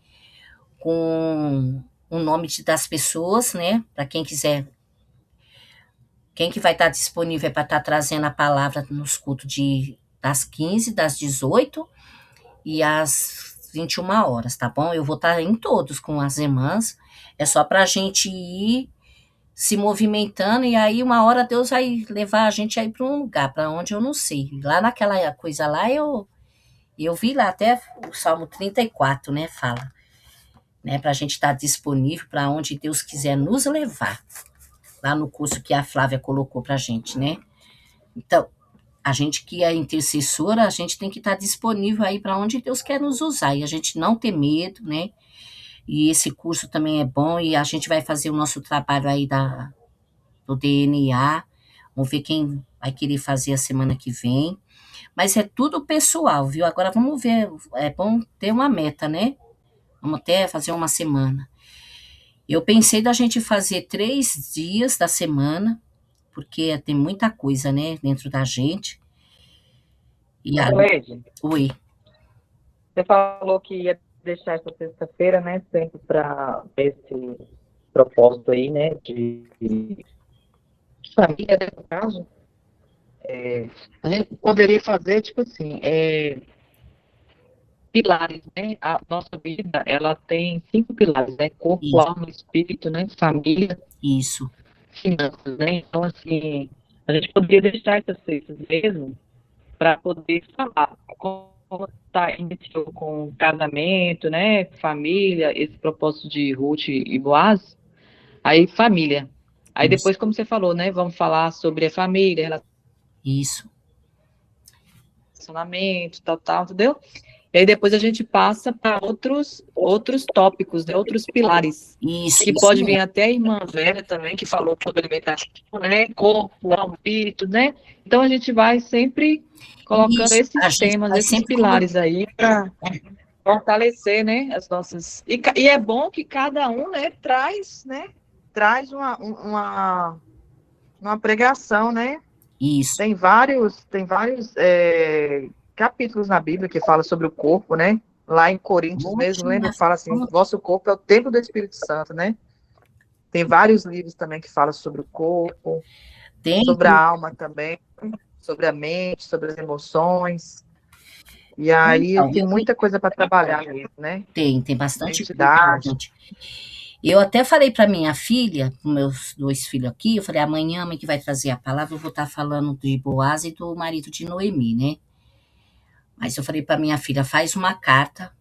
com o nome das pessoas, né? Para quem quiser. Quem que vai estar disponível para estar trazendo a palavra nos cultos das 15, das 18 e às 21 horas, tá bom? Eu vou estar em todos com as irmãs. É só para a gente ir se movimentando, e aí uma hora Deus vai levar a gente aí para um lugar, para onde eu não sei. Lá naquela coisa lá, eu vi lá até o Salmo 34, né, fala, né, para a gente estar disponível para onde Deus quiser nos levar, lá no curso que a Flávia colocou para a gente, né. Então, a gente que é intercessora, a gente tem que estar disponível aí para onde Deus quer nos usar, e a gente não ter medo, né. E esse curso também é bom, e a gente vai fazer o nosso trabalho aí do DNA, vamos ver quem vai querer fazer a semana que vem, mas é tudo pessoal, viu? Agora vamos ver, é bom ter uma meta, né? Vamos até fazer uma semana. Eu pensei da gente fazer 3 dias da semana, porque tem muita coisa, né, dentro da gente. E Oi. Você falou que ia deixar essa sexta-feira, né, sempre para esse propósito aí, né, de família, no caso. A gente poderia fazer, tipo assim, pilares, né, a nossa vida, ela tem 5 pilares, né, corpo, isso, alma, espírito, né, família, isso, finanças, né, então, assim, a gente poderia deixar essas sextas mesmo para poder falar como iniciou com casamento, né, família, esse propósito de Ruth e Boaz, aí família. Aí isso, depois, como você falou, né, vamos falar sobre a família, isso, relacionamento, tal, entendeu? E aí depois a gente passa para outros tópicos, né, outros pilares. Isso, que isso pode vir até a irmã Vera também, que falou sobre alimentação, né, corpo, alma, espírito, né? Então a gente vai sempre colocando isso, esses temas, esses pilares aí para fortalecer, né, as nossas... E é bom que cada um, né, traz uma pregação, né? Isso. Tem vários capítulos na Bíblia que fala sobre o corpo, né? Lá em Coríntios mesmo, lembra? Fala assim, vosso corpo é o templo do Espírito Santo, né? Tem vários livros também que falam sobre o corpo, sobre a alma também, sobre a mente, sobre as emoções. E aí Então, tem muita coisa para trabalhar mesmo, né? Tem bastante Identidade. coisa. Eu até falei para minha filha, com meus 2 filhos aqui, eu falei, amanhã a mãe que vai trazer a palavra, eu vou estar falando de Boaz e do marido de Noemi, né? Mas eu falei para minha filha, faz uma carta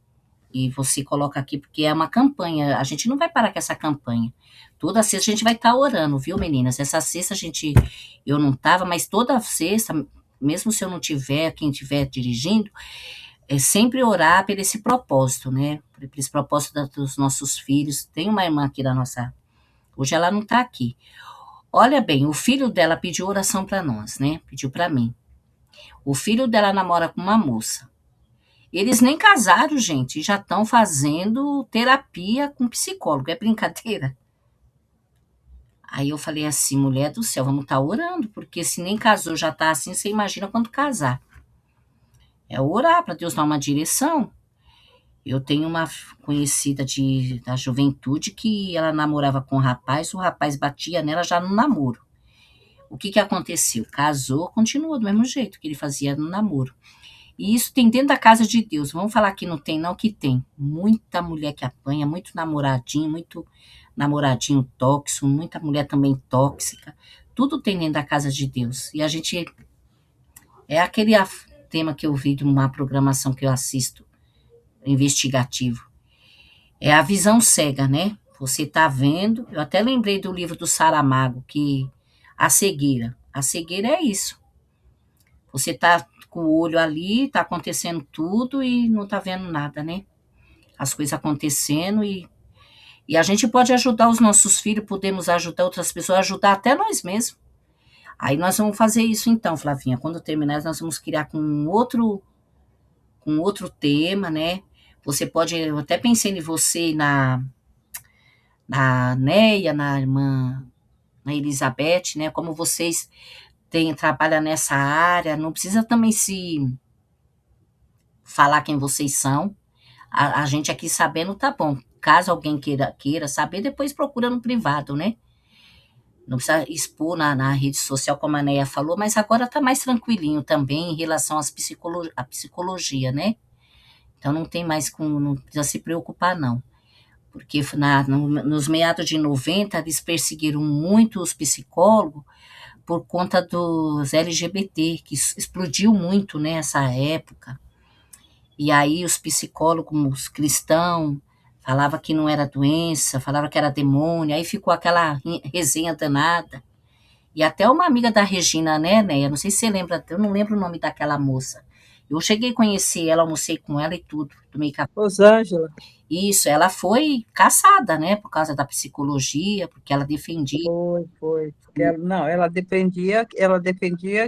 e você coloca aqui, porque é uma campanha, a gente não vai parar com essa campanha. Toda sexta a gente vai estar orando, viu, meninas? Essa sexta eu não estava, mas toda sexta, mesmo se eu não tiver, quem estiver dirigindo, é sempre orar por esse propósito, né? Por esse propósito dos nossos filhos. Tem uma irmã aqui da nossa... Hoje ela não está aqui. Olha bem, o filho dela pediu oração para nós, né? Pediu para mim. O filho dela namora com uma moça. Eles nem casaram, gente, e já estão fazendo terapia com psicólogo. É brincadeira? Aí eu falei assim, mulher do céu, vamos estar orando, porque se nem casou já está assim, você imagina quando casar. É orar para Deus dar uma direção. Eu tenho uma conhecida da juventude que ela namorava com um rapaz, o rapaz batia nela já no namoro. O que aconteceu? Casou, continuou do mesmo jeito que ele fazia no namoro. E isso tem dentro da casa de Deus. Vamos falar que não tem, não, que tem. Muita mulher que apanha, muito namoradinho tóxico, muita mulher também tóxica. Tudo tem dentro da casa de Deus. E a gente... É aquele tema que eu vi de uma programação que eu assisto, investigativo. É a visão cega, né? Você tá vendo... Eu até lembrei do livro do Saramago, que a cegueira. A cegueira é isso. Você tá com o olho ali, tá acontecendo tudo e não tá vendo nada, né? As coisas acontecendo e a gente pode ajudar os nossos filhos, podemos ajudar outras pessoas, ajudar até nós mesmos. Aí nós vamos fazer isso então, Flavinha. Quando terminar, nós vamos criar com outro tema, né? Você pode, eu até pensei em você e na Neia, na irmã, na Elizabeth, né? Como vocês trabalham nessa área, não precisa também se falar quem vocês são. A gente aqui sabendo tá bom. Caso alguém queira saber, depois procura no privado, né? Não precisa expor na rede social, como a Neia falou, mas agora tá mais tranquilinho também em relação à psicologia, né? Então não tem mais não precisa se preocupar, não. Porque nos meados de 90, eles perseguiram muito os psicólogos por conta dos LGBT, que explodiu muito nessa época. E aí os psicólogos cristãos falavam que não era doença, falavam que era demônio, aí ficou aquela resenha danada. E até uma amiga da Regina, né, Neia? Não sei se você lembra, eu não lembro o nome daquela moça. Eu cheguei a conhecer ela, almocei com ela e tudo, tomei café. Rosângela. Isso, ela foi caçada, né, por causa da psicologia, porque ela defendia. Foi. Porque ela defendia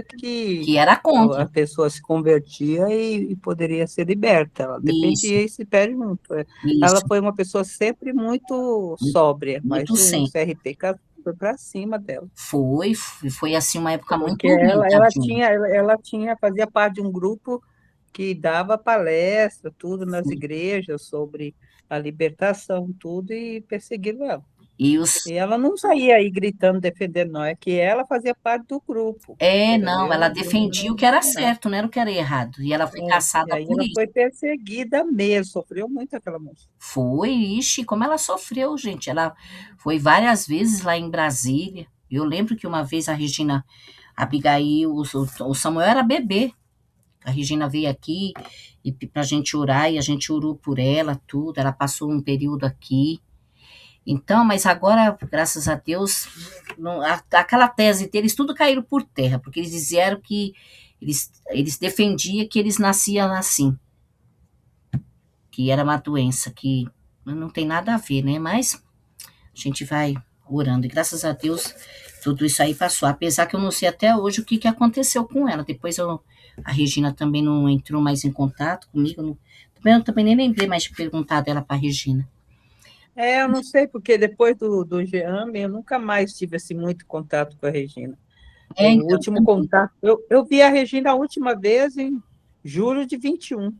que era contra. A pessoa se convertia e poderia ser liberta. Ela defendia e se perde muito. Ela foi uma pessoa sempre muito sóbria, muito mas o CRP foi para cima dela. Foi assim uma época muito ruim. Ela fazia parte de um grupo que dava palestra, tudo nas igrejas sobre a libertação, tudo, e perseguiram ela. E ela não saía aí gritando, defendendo, não, é que ela fazia parte do grupo. Ela defendia o que era certo, não era o que era errado, e ela foi caçada por isso. Ela foi perseguida mesmo, sofreu muito aquela moça. Como ela sofreu, gente, ela foi várias vezes lá em Brasília. Eu lembro que uma vez a Regina Abigail, o Samuel era bebê, a Regina veio aqui para a gente orar, e a gente orou por ela, tudo, ela passou um período aqui. Então, mas agora, graças a Deus, aquela tese deles, tudo caíram por terra, porque eles disseram que eles defendiam que eles nasciam assim, que era uma doença, que não tem nada a ver, né? Mas a gente vai orando, e graças a Deus, tudo isso aí passou, apesar que eu não sei até hoje o que aconteceu com ela. Depois a Regina também não entrou mais em contato comigo, eu também nem lembrei mais de perguntar dela para a Regina. Eu não sei, porque depois do GEAM, eu nunca mais tive assim, muito contato com a Regina. Então, o último contato, eu vi a Regina a última vez em julho de 21.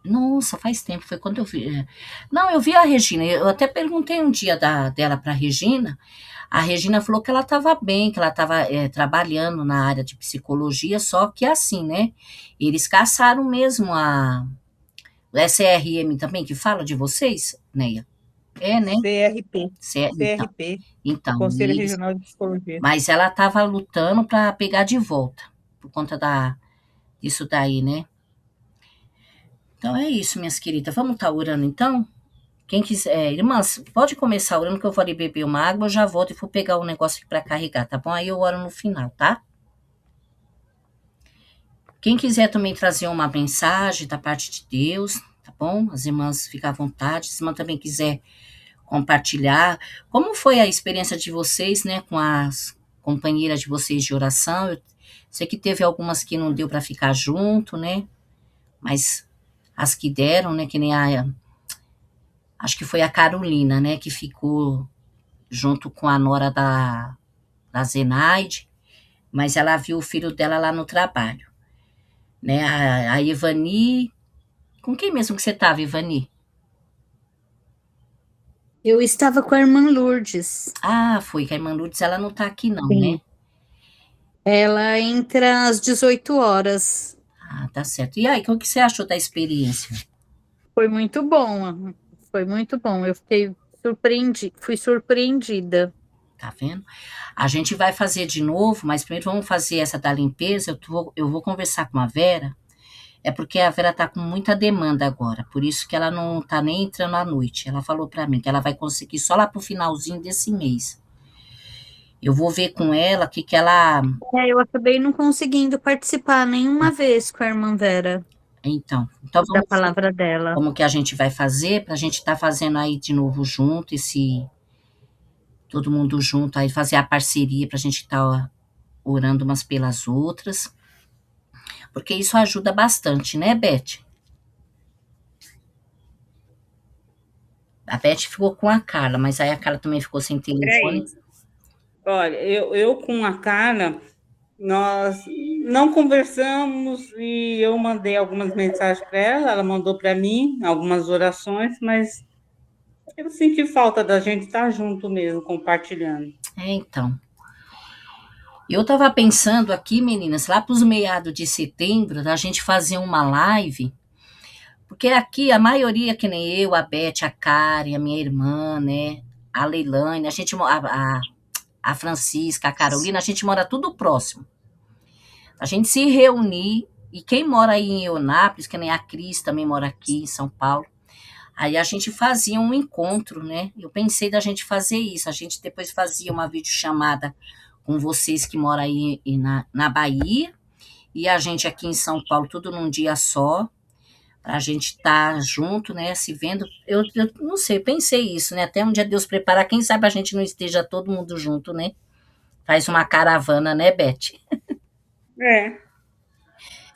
Nossa, faz tempo, foi quando eu vi. Não, eu vi a Regina, eu até perguntei um dia dela para a Regina falou que ela estava bem, que ela estava trabalhando na área de psicologia, só que assim, né? Eles caçaram mesmo o SRM também, que fala de vocês, Neia? É, né? CRP. Então, CRP. então Conselho eles, Regional de Psicologia. mas ela estava lutando para pegar de volta, por conta disso daí, né? Então é isso, minhas queridas. Vamos estar orando então? Quem quiser, irmãs, pode começar orando que eu vou ali beber uma água, eu já volto e vou pegar o negócio aqui para carregar, tá bom? Aí eu oro no final, tá? Quem quiser também trazer uma mensagem da parte de Deus, tá bom? As irmãs ficam à vontade. Se a irmã também quiser compartilhar, como foi a experiência de vocês, né, com as companheiras de vocês de oração? Eu sei que teve algumas que não deu para ficar junto, né? Mas as que deram, né, que nem acho que foi a Carolina, né, que ficou junto com a nora da Zenaide, mas ela viu o filho dela lá no trabalho, né? A Ivani, com quem mesmo que você estava, Ivani? Eu estava com a irmã Lourdes. Ah, foi, que a irmã Lourdes, ela não está aqui não, Sim. né? Ela entra às 18 horas. Ah, tá certo. E aí, o que você achou da experiência? Foi muito bom. Foi muito bom. Eu fui surpreendida. Tá vendo? A gente vai fazer de novo, mas primeiro vamos fazer essa da limpeza. Eu vou conversar com a Vera, é porque a Vera tá com muita demanda agora, por isso que ela não tá nem entrando à noite. Ela falou para mim que ela vai conseguir só lá pro finalzinho desse mês. Eu vou ver com ela o que ela. Eu acabei não conseguindo participar nenhuma vez com a irmã Vera, Então da vamos ver palavra dela. como que a gente vai fazer para a gente estar fazendo aí de novo junto, todo mundo junto, aí fazer a parceria para a gente estar orando umas pelas outras, porque isso ajuda bastante, né, Beth? A Beth ficou com a Carla, mas aí a Carla também ficou sem telefone. Olha, eu com a Carla, nós não conversamos e eu mandei algumas mensagens para ela, ela mandou para mim algumas orações, mas eu senti falta da gente estar junto mesmo, compartilhando. Então. Eu estava pensando aqui, meninas, lá para os meados de setembro, da gente fazer uma live, porque aqui a maioria, que nem eu, a Beth, a Karen, a minha irmã, né, a Leilane, a Francisca, a Carolina, a gente mora tudo próximo. A gente se reunir, e quem mora aí em Eunápolis, que nem a Cris também mora aqui em São Paulo, aí a gente fazia um encontro, né? Eu pensei da gente fazer isso, a gente depois fazia uma videochamada com vocês que moram aí na Bahia, e a gente aqui em São Paulo, tudo num dia só, para a gente estar junto, né, se vendo. Eu não sei, pensei isso, né, até um dia Deus preparar, quem sabe a gente não esteja todo mundo junto, né, faz uma caravana, né, Beth? É,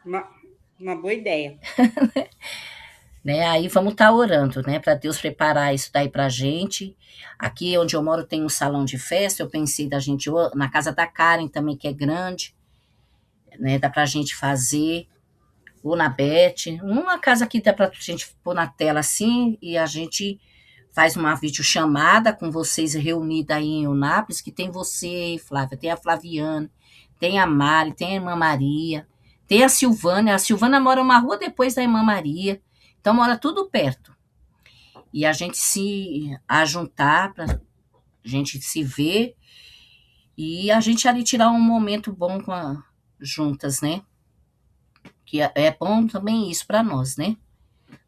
uma boa ideia. Né, aí vamos estar orando, né, para Deus preparar isso daí para a gente. Aqui onde eu moro tem um salão de festa, eu pensei da gente, na casa da Karen também, que é grande, né, dá pra gente fazer, ou na Beth, uma casa que dá pra gente pôr na tela assim, e a gente faz uma videochamada com vocês reunidas aí em Eunápolis, que tem você, Flávia, tem a Flaviana, tem a Mari, tem a irmã Maria, tem a Silvana mora uma rua depois da irmã Maria, então mora tudo perto. E a gente se ajuntar, pra gente se ver, e a gente ali tirar um momento bom juntas, né? Que é bom também isso para nós, né?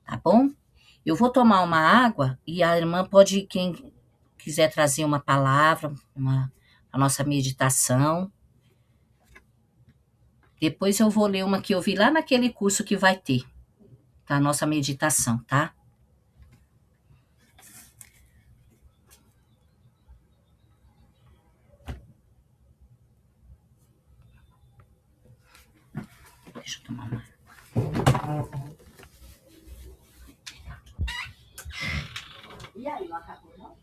Tá bom? Eu vou tomar uma água e a irmã pode, quem quiser trazer uma palavra, a nossa meditação. Depois eu vou ler uma que eu vi lá naquele curso que vai ter, tá? A nossa meditação, tá? Deixa eu tomar uma. E aí, não acabou, não?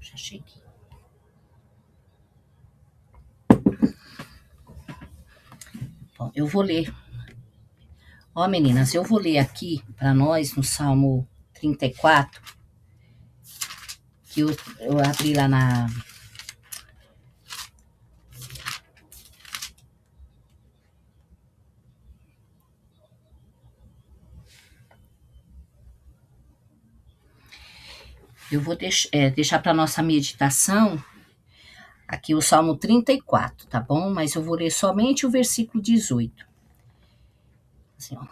Já cheguei. Bom, eu vou ler. Ó, meninas, eu vou ler aqui para nós no Salmo 34, que eu abri lá na... Eu vou deixar para nossa meditação aqui o Salmo 34, tá bom? Mas eu vou ler somente o versículo 18. Assim, ó.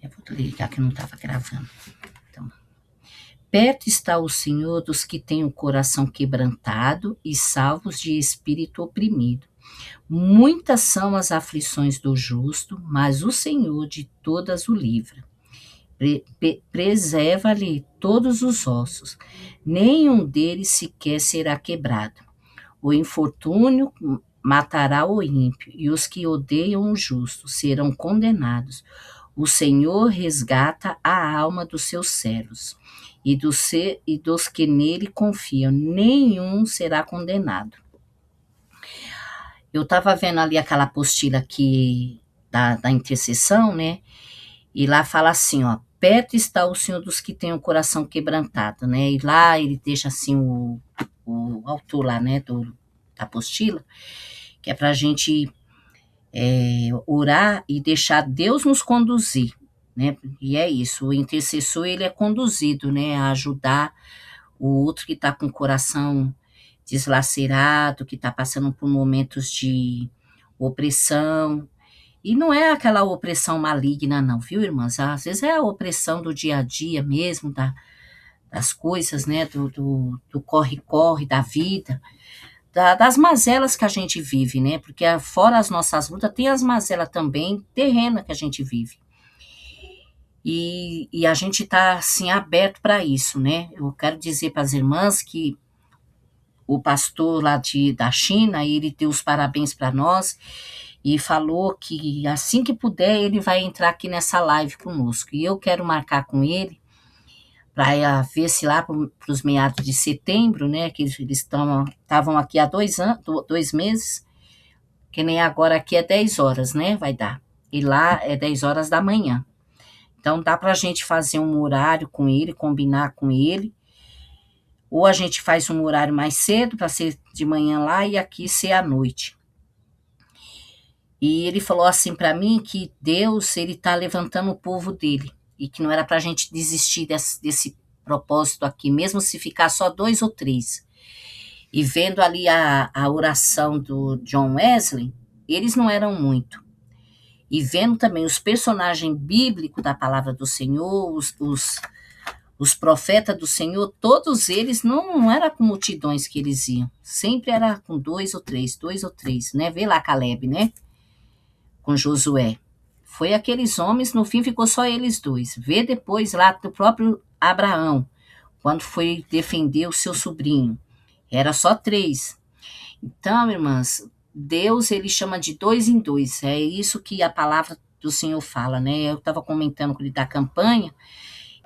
Eu vou ligar que não estava gravando. Então, perto está o Senhor dos que têm o coração quebrantado e salvos de espírito oprimido. Muitas são as aflições do justo, mas o Senhor de todas o livra. Preserva-lhe todos os ossos, nenhum deles sequer será quebrado. O infortúnio matará o ímpio, e os que odeiam o justo serão condenados. O Senhor resgata a alma dos seus servos, e dos que nele confiam, nenhum será condenado. Eu estava vendo ali aquela apostila aqui da intercessão, né? E lá fala assim, ó, perto está o Senhor dos que têm o coração quebrantado, né? E lá ele deixa assim o autor lá, né, da apostila, que é para a gente orar e deixar Deus nos conduzir, né? E é isso, o intercessor ele é conduzido, né, a ajudar o outro que está com o coração deslacerado, que está passando por momentos de opressão. E não é aquela opressão maligna, não, viu, irmãs? Às vezes é a opressão do dia a dia mesmo, das coisas, né? Do corre-corre da vida, das mazelas que a gente vive, né? Porque fora as nossas lutas, tem as mazelas também terrenas que a gente vive. E a gente está, assim, aberto para isso, né? Eu quero dizer para as irmãs que o pastor lá da China, ele deu os parabéns para nós e falou que assim que puder ele vai entrar aqui nessa live conosco. E eu quero marcar com ele para ver se lá para os meados de setembro, né, que eles estavam aqui há 2 meses, que nem agora aqui é 10 horas, né, vai dar. E lá é 10 horas da manhã. Então dá para a gente fazer um horário com ele, combinar com ele, ou a gente faz um horário mais cedo para ser de manhã lá e aqui ser à noite. E ele falou assim para mim que Deus, ele está levantando o povo dele e que não era para a gente desistir desse propósito aqui, mesmo se ficar só 2 ou 3. E vendo ali a oração do John Wesley, eles não eram muito. E vendo também os personagens bíblicos da palavra do Senhor, os profetas do Senhor, todos eles não era com multidões que eles iam. Sempre era com 2 ou 3, né? Vê lá Caleb, né? Com Josué. Foi aqueles homens, no fim ficou só eles 2. Vê depois lá do próprio Abraão, quando foi defender o seu sobrinho. Era só 3. Então, irmãs, Deus, ele chama de 2 em 2. É isso que a palavra do Senhor fala, né? Eu estava comentando com ele da campanha,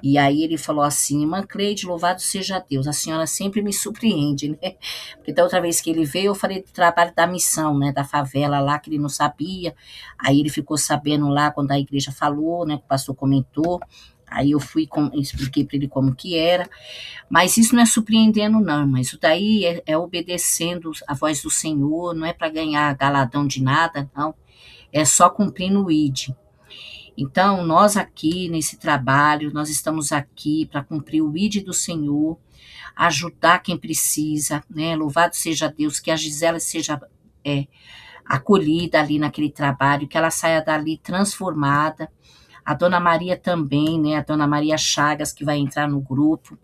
e aí ele falou assim, irmã Cleide, louvado seja Deus, a senhora sempre me surpreende, né? Porque da outra vez que ele veio, eu falei do trabalho da missão, né? Da favela lá, que ele não sabia. Aí ele ficou sabendo lá, quando a igreja falou, né? Que o pastor comentou. Aí eu expliquei para ele como que era. Mas isso não é surpreendendo, não, mas isso daí é obedecendo a voz do Senhor, não é para ganhar galadão de nada, não. É só cumprindo o ID. Então, nós aqui nesse trabalho, nós estamos aqui para cumprir o ID do Senhor, ajudar quem precisa, né? Louvado seja Deus, que a Gisela seja acolhida ali naquele trabalho, que ela saia dali transformada. A Dona Maria também, né? A Dona Maria Chagas, que vai entrar no grupo,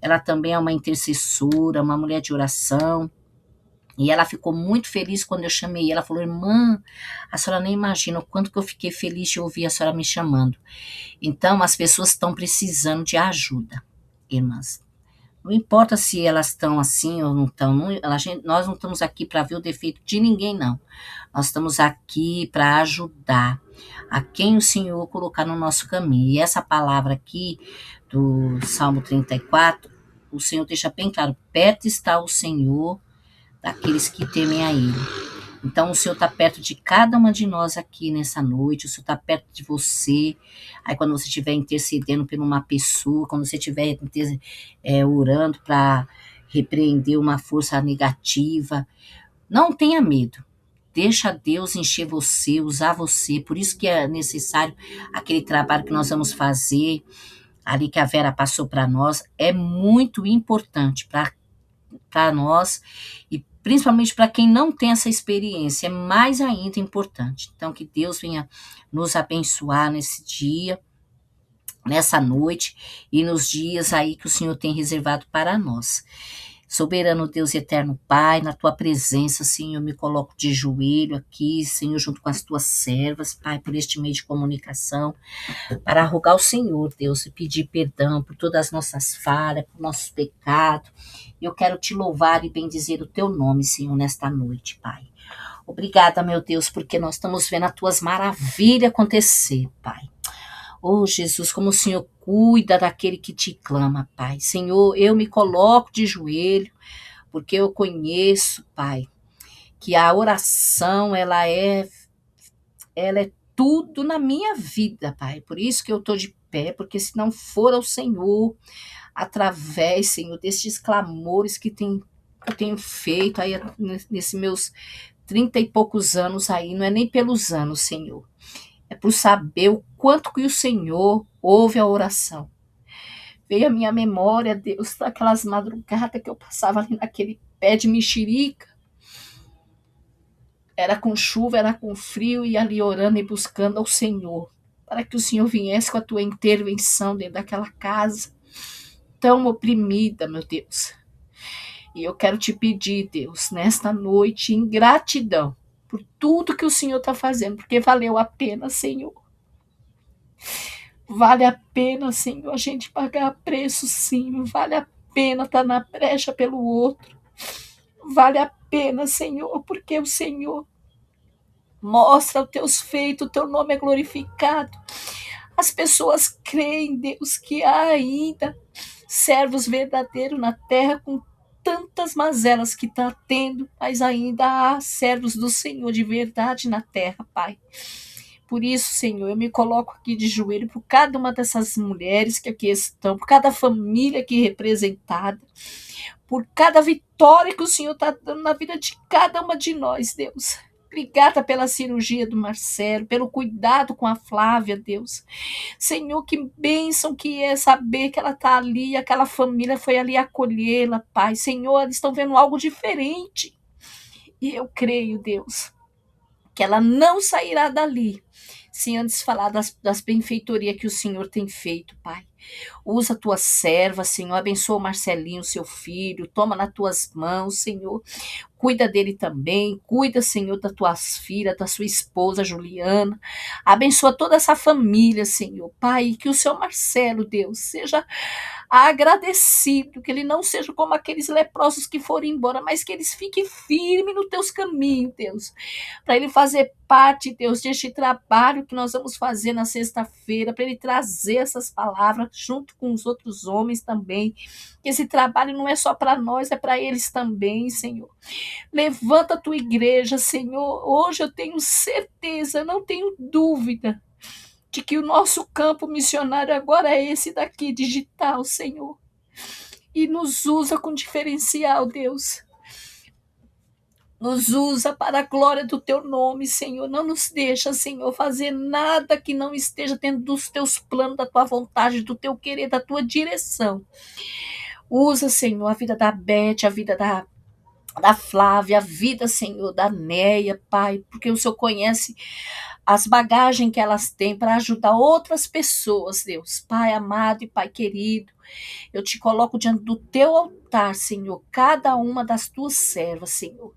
ela também é uma intercessora, uma mulher de oração. E ela ficou muito feliz quando eu chamei. Ela falou, irmã, a senhora nem imagina o quanto que eu fiquei feliz de ouvir a senhora me chamando. Então, as pessoas estão precisando de ajuda, irmãs. Não importa se elas estão assim ou não estão. Nós não estamos aqui para ver o defeito de ninguém, não. Nós estamos aqui para ajudar a quem o Senhor colocar no nosso caminho. E essa palavra aqui, do Salmo 34, o Senhor deixa bem claro, perto está o Senhor daqueles que temem a Ele. Então, o Senhor está perto de cada uma de nós aqui nessa noite, o Senhor está perto de você. Aí, quando você estiver intercedendo por uma pessoa, quando você estiver orando para repreender uma força negativa, não tenha medo. Deixa Deus encher você, usar você. Por isso que é necessário aquele trabalho que nós vamos fazer, ali que a Vera passou para nós, é muito importante para nós e principalmente para quem não tem essa experiência, é mais ainda importante. Então, que Deus venha nos abençoar nesse dia, nessa noite e nos dias aí que o Senhor tem reservado para nós. Soberano Deus e eterno Pai, na tua presença, Senhor, eu me coloco de joelho aqui, Senhor, junto com as tuas servas, Pai, por este meio de comunicação, para rogar ao Senhor, Deus, e pedir perdão por todas as nossas falhas, por nossos pecados. Eu quero te louvar e bendizer o teu nome, Senhor, nesta noite, Pai. Obrigada, meu Deus, porque nós estamos vendo as tuas maravilhas acontecer, Pai. Oh, Jesus, como o Senhor cuida daquele que te clama, Pai. Senhor, eu me coloco de joelho, porque eu conheço, Pai, que a oração, ela é tudo na minha vida, Pai. Por isso que eu estou de pé, porque se não for ao Senhor, através, Senhor, destes clamores que eu tenho feito aí nesses meus 30 e poucos anos aí, não é nem pelos anos, Senhor. É por saber o quanto que o Senhor ouve a oração. Veio a minha memória, Deus, daquelas madrugadas que eu passava ali naquele pé de mexerica. Era com chuva, era com frio, e ali orando e buscando ao Senhor, para que o Senhor viesse com a tua intervenção dentro daquela casa, tão oprimida, meu Deus. E eu quero te pedir, Deus, nesta noite, em gratidão, por tudo que o Senhor está fazendo, porque valeu a pena, Senhor. Vale a pena, Senhor, a gente pagar preço, sim. Vale a pena estar na brecha pelo outro. Vale a pena, Senhor, porque o Senhor mostra os teus feitos, o teu nome é glorificado. As pessoas creem, Deus, que há ainda servos verdadeiros na terra com tantas mazelas que está tendo, mas ainda há servos do Senhor de verdade na terra, Pai. Por isso, Senhor, eu me coloco aqui de joelho por cada uma dessas mulheres que aqui estão, por cada família aqui representada, por cada vitória que o Senhor está dando na vida de cada uma de nós, Deus. Obrigada pela cirurgia do Marcelo, pelo cuidado com a Flávia, Deus. Senhor, que bênção que é saber que ela está ali, aquela família foi ali acolhê-la, Pai. Senhor, eles estão vendo algo diferente. E eu creio, Deus, que ela não sairá dali sem antes falar das benfeitorias que o Senhor tem feito, Pai. Usa a tua serva, Senhor, abençoa o Marcelinho, seu filho, toma nas tuas mãos, Senhor. Cuida dele também, cuida, Senhor, das tuas filhas, da sua esposa, Juliana. Abençoa toda essa família, Senhor. Pai, que o seu Marcelo, Deus, seja agradecido, que ele não seja como aqueles leprosos que foram embora, mas que eles fiquem firmes nos teus caminhos, Deus. Para ele fazer parte, Deus, deste trabalho que nós vamos fazer na sexta-feira, para ele trazer essas palavras junto com os outros homens também. Que esse trabalho não é só para nós, é para eles também, Senhor. Levanta a tua igreja, Senhor. Hoje eu tenho certeza, não tenho dúvida, de que o nosso campo missionário agora é esse daqui, digital, Senhor. E nos usa com diferencial, Deus. Nos usa para a glória do teu nome, Senhor. Não nos deixa, Senhor, fazer nada que não esteja dentro dos teus planos, da tua vontade, do teu querer, da tua direção. Usa, Senhor, a vida da Beth, a vida da Flávia, a vida, Senhor, da Neia, Pai, porque o Senhor conhece as bagagens que elas têm para ajudar outras pessoas, Deus. Pai amado e Pai querido, eu te coloco diante do teu altar, Senhor, cada uma das tuas servas, Senhor.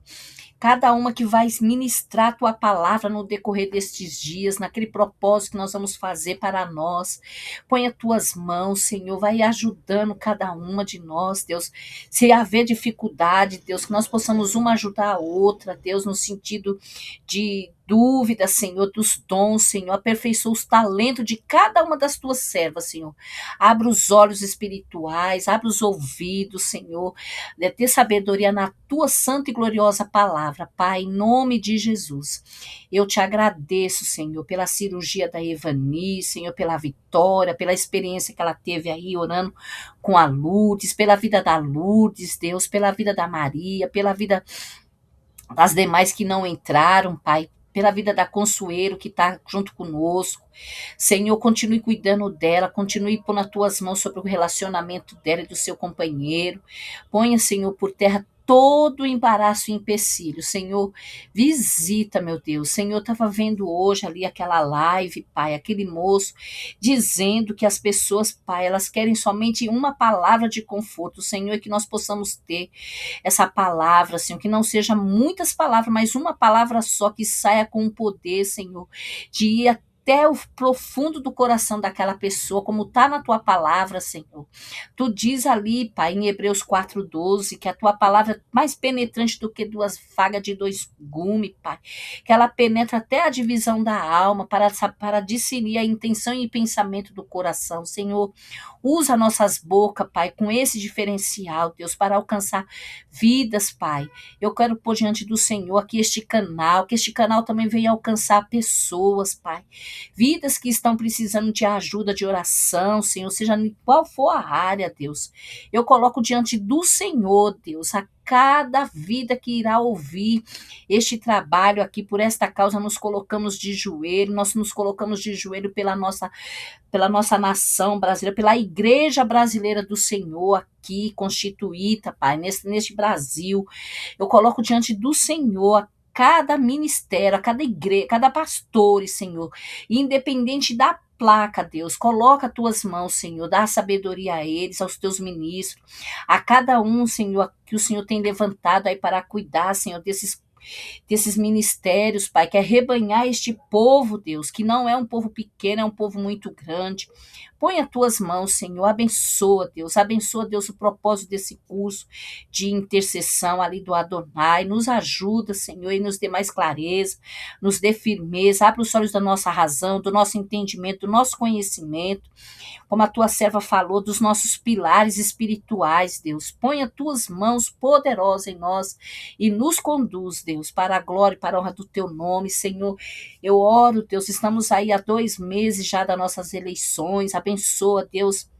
Cada uma que vai ministrar a tua palavra no decorrer destes dias, naquele propósito que nós vamos fazer para nós. Põe as tuas mãos, Senhor, vai ajudando cada uma de nós, Deus. Se haver dificuldade, Deus, que nós possamos uma ajudar a outra, Deus, no sentido de dúvidas, Senhor, dos dons, Senhor. Aperfeiçoa os talentos de cada uma das tuas servas, Senhor. Abra os olhos espirituais, abra os ouvidos, Senhor. Dê sabedoria na tua santa e gloriosa palavra, Pai, em nome de Jesus. Eu te agradeço, Senhor, pela cirurgia da Evani, Senhor, pela vitória, pela experiência que ela teve aí orando com a Lourdes, pela vida da Lourdes, Deus, pela vida da Maria, pela vida das demais que não entraram, Pai, pela vida da Consuelo que está junto conosco. Senhor, continue cuidando dela, continue pondo nas tuas mãos sobre o relacionamento dela e do seu companheiro. Ponha, Senhor, por terra todo o embaraço e empecilho. Senhor, visita, meu Deus. Senhor, estava vendo hoje ali aquela live, Pai, aquele moço dizendo que as pessoas, Pai, elas querem somente uma palavra de conforto. Senhor, que nós possamos ter essa palavra, Senhor, que não seja muitas palavras, mas uma palavra só que saia com o poder, Senhor, de ir até o profundo do coração daquela pessoa, como está na tua palavra, Senhor. Tu diz ali, Pai, em Hebreus 4:12, que a tua palavra é mais penetrante do que duas fagas de dois gumes, Pai, que ela penetra até a divisão da alma, para discernir a intenção e pensamento do coração, Senhor. Usa nossas bocas, Pai, com esse diferencial, Deus, para alcançar vidas, Pai. Eu quero pôr diante do Senhor aqui este canal, que este canal também venha alcançar pessoas, Pai. Vidas que estão precisando de ajuda, de oração, Senhor, seja qual for a área, Deus. Eu coloco diante do Senhor, Deus, a cada vida que irá ouvir este trabalho aqui, por esta causa nos colocamos de joelho, nós nos colocamos de joelho pela nossa nação brasileira, pela igreja brasileira do Senhor aqui, constituída, Pai, neste Brasil. Eu coloco diante do Senhor cada ministério, a cada igreja, cada pastor, Senhor, independente da placa, Deus, coloca as tuas mãos, Senhor, dá sabedoria a eles, aos teus ministros, a cada um, Senhor, que o Senhor tem levantado aí para cuidar, Senhor, desses ministérios, Pai, que é rebanhar este povo, Deus, que não é um povo pequeno, é um povo muito grande. Põe as tuas mãos, Senhor, abençoa, Deus, o propósito desse curso de intercessão ali do Adonai, nos ajuda, Senhor, e nos dê mais clareza, nos dê firmeza, abre os olhos da nossa razão, do nosso entendimento, do nosso conhecimento, como a tua serva falou, dos nossos pilares espirituais, Deus. Põe as tuas mãos poderosas em nós e nos conduz, Deus, para a glória e para a honra do teu nome, Senhor. Eu oro, Deus, estamos aí há 2 meses já das nossas eleições, abençoa, Deus,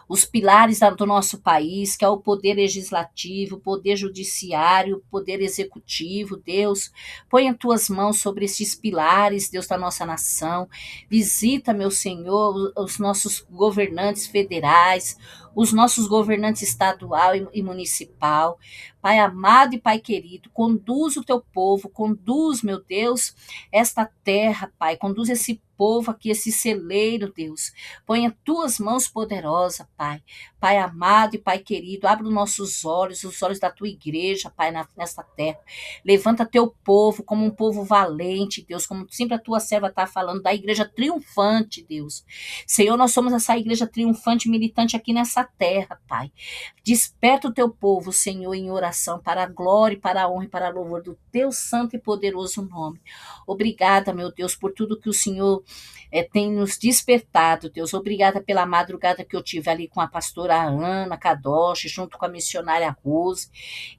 os pilares do nosso país, que é o poder legislativo, o poder judiciário, o poder executivo, Deus, põe as tuas mãos sobre esses pilares, Deus, da nossa nação, visita, meu Senhor, os nossos governantes federais, os nossos governantes estadual e municipal, Pai amado e Pai querido, conduz o teu povo, conduz, meu Deus, esta terra, Pai, conduz esse povo aqui, esse celeiro, Deus, põe as tuas mãos poderosas, Pai, Pai amado e Pai querido, abre os nossos olhos, os olhos da tua igreja, Pai, nesta terra, levanta teu povo como um povo valente, Deus, como sempre a tua serva está falando, da igreja triunfante, Deus, Senhor, nós somos essa igreja triunfante, militante aqui nessa terra, Pai, desperta o teu povo, Senhor, em oração, para a glória, para a honra e para a louvor do teu santo e poderoso nome. Obrigada, meu Deus, por tudo que o Senhor tem nos despertado, Deus. Obrigada pela madrugada que eu tive ali com a pastora Ana Kadosh, junto com a missionária Rose,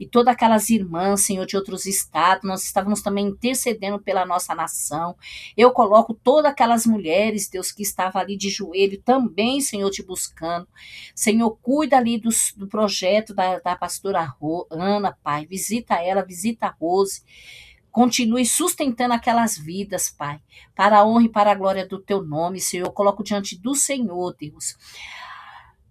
e todas aquelas irmãs, Senhor, de outros estados. Nós estávamos também intercedendo pela nossa nação. Eu coloco todas aquelas mulheres, Deus, que estavam ali de joelho também, Senhor, te buscando. Senhor, cuida ali do projeto da pastora Ana, Pai. Visita ela, visita a Rose. Continue sustentando aquelas vidas, Pai, para a honra e para a glória do teu nome, Senhor. Eu coloco diante do Senhor, Deus,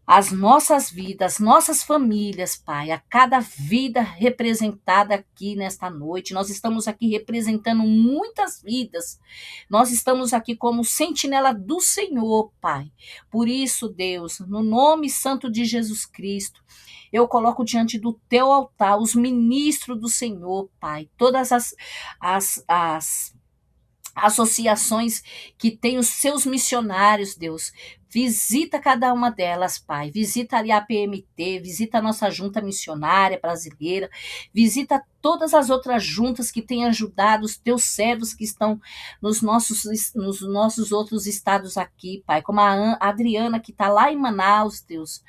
as nossas vidas, nossas famílias, Pai, a cada vida representada aqui nesta noite. Nós estamos aqui representando muitas vidas. Nós estamos aqui como sentinela do Senhor, Pai. Por isso, Deus, no nome santo de Jesus Cristo, eu coloco diante do teu altar os ministros do Senhor, Pai, todas as associações que têm os seus missionários, Deus, Visita cada uma delas, Pai. Visita ali a PMT, visita a nossa junta missionária brasileira, visita todas as outras juntas que têm ajudado os teus servos que estão nos nossos outros estados aqui, Pai, como a Adriana, que está lá em Manaus, Deus,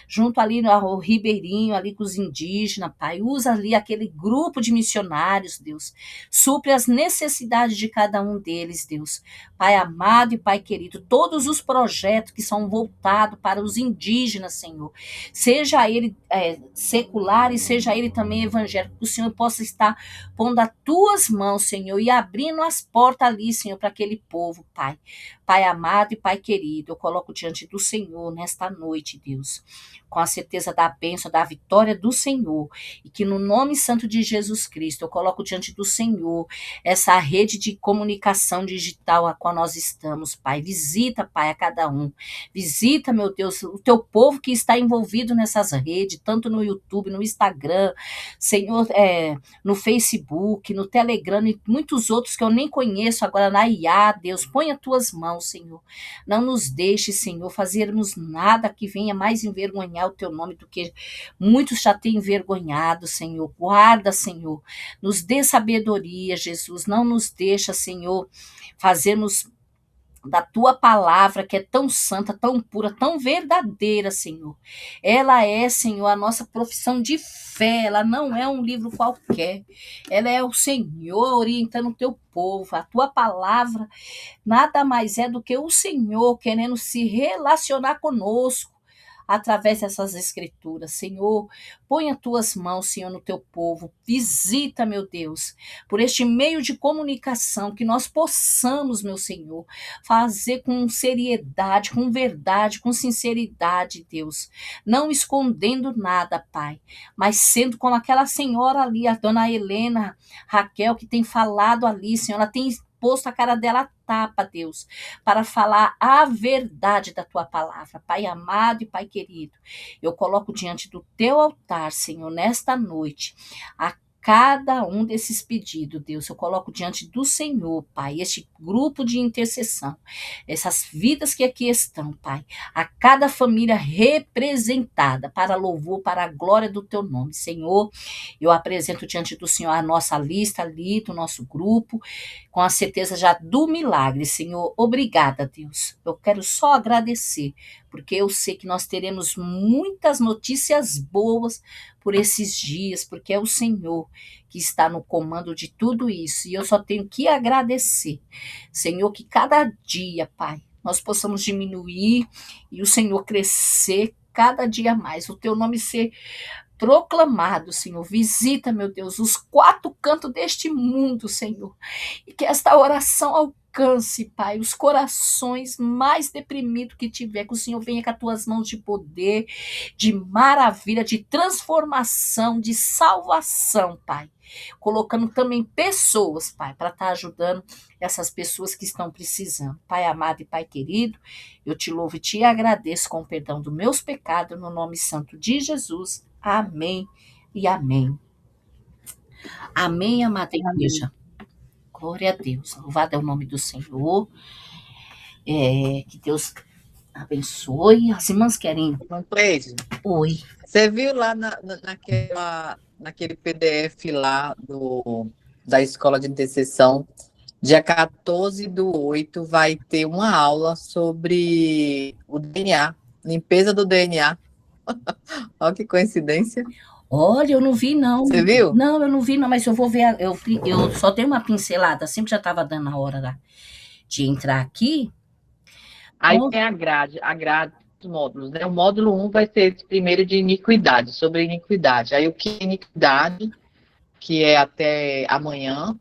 junto ali ao Ribeirinho, ali com os indígenas, Pai, usa ali aquele grupo de missionários, Deus, supre as necessidades de cada um deles, Deus, Pai amado e Pai querido, todos os projetos que são voltados para os indígenas, Senhor, seja ele secular e seja ele também evangélico, que o Senhor possa estar pondo as tuas mãos, Senhor, e abrindo as portas ali, Senhor, para aquele povo, Pai. Pai amado e Pai querido, eu coloco diante do Senhor nesta noite, Deus, com a certeza da bênção, da vitória do Senhor, e que no nome santo de Jesus Cristo, eu coloco diante do Senhor essa rede de comunicação digital a qual nós estamos, Pai. Visita, Pai, a cada um. Visita, meu Deus, o teu povo que está envolvido nessas redes, tanto no YouTube, no Instagram, Senhor, no Facebook, no Telegram e muitos outros que eu nem conheço agora na IA, Deus, põe as tuas mãos, Senhor. Não nos deixe, Senhor, fazermos nada que venha mais envergonhar o teu nome do que muitos já têm envergonhado, Senhor. Guarda, Senhor. Nos dê sabedoria, Jesus. Não nos deixa, Senhor, fazermos da tua palavra, que é tão santa, tão pura, tão verdadeira, Senhor. Ela é, Senhor, a nossa profissão de fé, ela não é um livro qualquer, ela é o Senhor orientando o teu povo, a tua palavra nada mais é do que o Senhor querendo se relacionar conosco, através dessas escrituras, Senhor, põe as tuas mãos, Senhor, no teu povo, visita, meu Deus, por este meio de comunicação, que nós possamos, meu Senhor, fazer com seriedade, com verdade, com sinceridade, Deus, não escondendo nada, Pai, mas sendo como aquela senhora ali, a dona Helena Raquel, que tem falado ali, Senhor, ela tem posto a cara dela tapa, Deus, para falar a verdade da tua palavra. Pai amado e Pai querido, eu coloco diante do teu altar, Senhor, nesta noite, a cada um desses pedidos, Deus, eu coloco diante do Senhor, Pai, este grupo de intercessão, essas vidas que aqui estão, Pai, a cada família representada, para louvor, para a glória do teu nome, Senhor, eu apresento diante do Senhor a nossa lista ali, do nosso grupo, com a certeza já do milagre, Senhor, obrigada, Deus, eu quero só agradecer, porque eu sei que nós teremos muitas notícias boas por esses dias, porque é o Senhor que está no comando de tudo isso, e eu só tenho que agradecer, Senhor, que cada dia, Pai, nós possamos diminuir e o Senhor crescer cada dia mais, o teu nome ser proclamado, Senhor, visita, meu Deus, os 4 cantos deste mundo, Senhor, e que esta oração alcance, Pai, os corações mais deprimidos que tiver, que o Senhor venha com as tuas mãos de poder, de maravilha, de transformação, de salvação, Pai, colocando também pessoas, Pai, para estar ajudando essas pessoas que estão precisando. Pai amado e Pai querido, eu te louvo e te agradeço com o perdão dos meus pecados, no nome santo de Jesus. Amém e amém. Amém, amada igreja. Glória a Deus. Louvado é o nome do Senhor. Que Deus abençoe. As irmãs querem... Cleide, oi. Você viu lá naquele PDF lá da Escola de Intercessão, dia 14/8, vai ter uma aula sobre o DNA, limpeza do DNA. Olha que coincidência. Olha, eu não vi, não. Você viu? Não, eu não vi, não, mas eu vou ver. Eu só dei uma pincelada, sempre já estava dando a hora de entrar aqui. Aí tem a grade dos módulos, né? O módulo 1 vai ser primeiro de iniquidade, sobre iniquidade. Aí o que é iniquidade, que é até amanhã,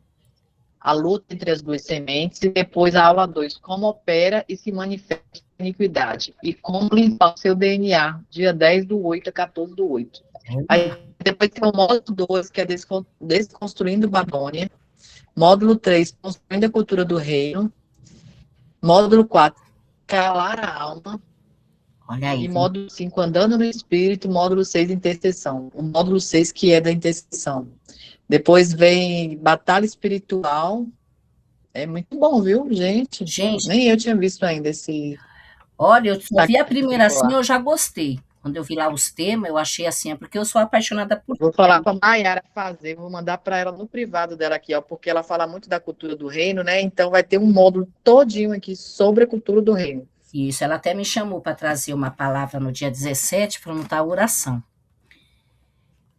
a luta entre as duas sementes, e depois a aula 2, como opera e se manifesta a iniquidade, e como limpar o seu DNA, dia 10/8 a 14/8. Aí depois tem o módulo 2, que é Desconstruindo Babilônia, módulo 3, Construindo a Cultura do Reino, módulo 4, Calar a Alma, olha aí, e módulo 5, Andando no Espírito, módulo 6, Intercessão, o módulo 6 que é da intercessão. Depois vem Batalha Espiritual. É muito bom, viu, gente? Nem eu tinha visto ainda esse Olha, eu só vi a primeira assim, eu já gostei. Quando eu vi lá os temas, eu achei assim, porque eu sou apaixonada por... Vou falar para a Mayara fazer, vou mandar para ela no privado dela aqui, ó, porque ela fala muito da cultura do reino, né? Então vai ter um módulo todinho aqui sobre a cultura do reino. Isso, ela até me chamou para trazer uma palavra no dia 17 para anotar a oração.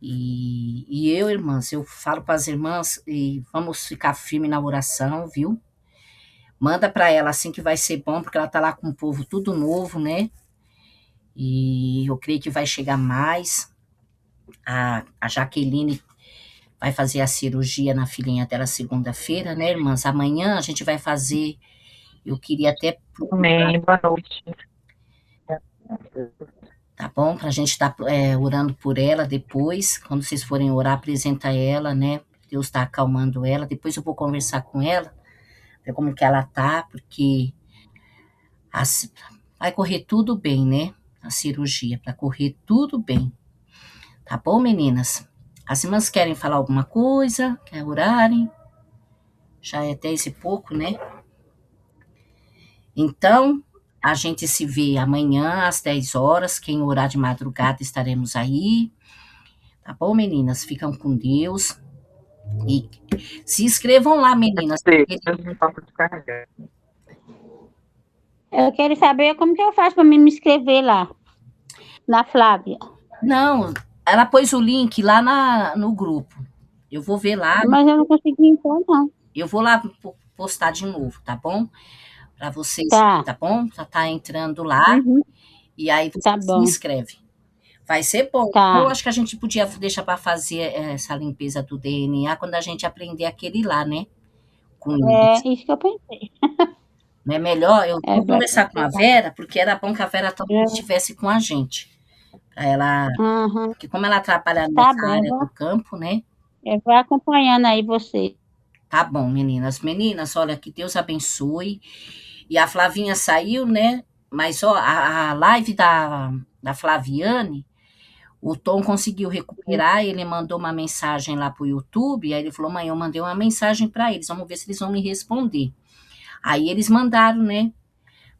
E eu, irmãs, eu falo para as irmãs e vamos ficar firme na oração, viu? Manda para ela assim que vai ser bom, porque ela tá lá com o povo tudo novo, né? E eu creio que vai chegar mais. A Jaqueline vai fazer a cirurgia na filhinha dela segunda-feira, né, irmãs? Amanhã a gente vai fazer. Eu queria até... Amém, boa noite. Tá bom? Pra gente estar orando por ela depois. Quando vocês forem orar, apresenta ela, né? Deus está acalmando ela. Depois eu vou conversar com ela, ver como que ela tá, porque vai correr tudo bem, né? A cirurgia, para correr tudo bem. Tá bom, meninas? As irmãs querem falar alguma coisa? Querem orarem? Já é 10:pouco, né? Então, a gente se vê amanhã às 10 horas. Quem orar de madrugada estaremos aí. Tá bom, meninas? Ficam com Deus. E se inscrevam lá, meninas. Eu quero saber como que eu faço para me inscrever lá, na Flávia. Não, ela pôs o link lá no grupo. Eu vou ver lá. Mas eu não consegui entrar, não. Eu vou lá postar de novo, tá bom? Para vocês, tá bom? Já tá entrando lá. Uhum. E aí você se inscreve. Vai ser bom. Eu acho que a gente podia deixar para fazer essa limpeza do DNA quando a gente aprender aquele lá, né? Isso que eu pensei. Não é melhor? Eu vou conversar com a Vera, porque era bom que a Vera também estivesse com a gente. Pra ela... Porque como ela trabalha nessa área do campo, né? Eu vou acompanhando aí você. Tá bom, meninas. Meninas, olha, que Deus abençoe. E a Flavinha saiu, né? Mas, ó, a live da Flaviane, o Tom conseguiu recuperar, ele mandou uma mensagem lá pro YouTube, aí ele falou, mãe, eu mandei uma mensagem para eles, vamos ver se eles vão me responder. Aí eles mandaram, né?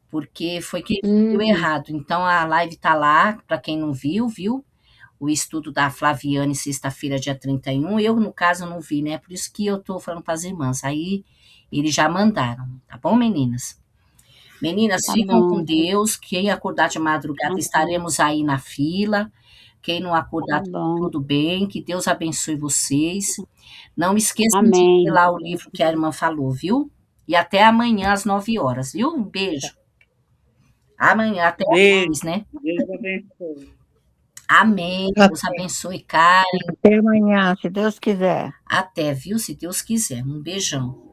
Porque foi que deu errado. Então, a live tá lá, para quem não viu, viu? O estudo da Flaviane, sexta-feira, dia 31. Eu, no caso, não vi, né? Por isso que eu tô falando para as irmãs. Aí, eles já mandaram, tá bom, meninas? Meninas, ficam com Deus. Quem acordar de madrugada, estaremos aí na fila. Quem não acordar, tudo bem. Que Deus abençoe vocês. Não esqueçam de ler lá o livro que a irmã falou, viu? E até amanhã, às 9 horas, viu? Um beijo. Amanhã, até mais, né? Deus abençoe. Amém. Deus abençoe, Karen. Até amanhã, se Deus quiser. Até, viu? Se Deus quiser. Um beijão.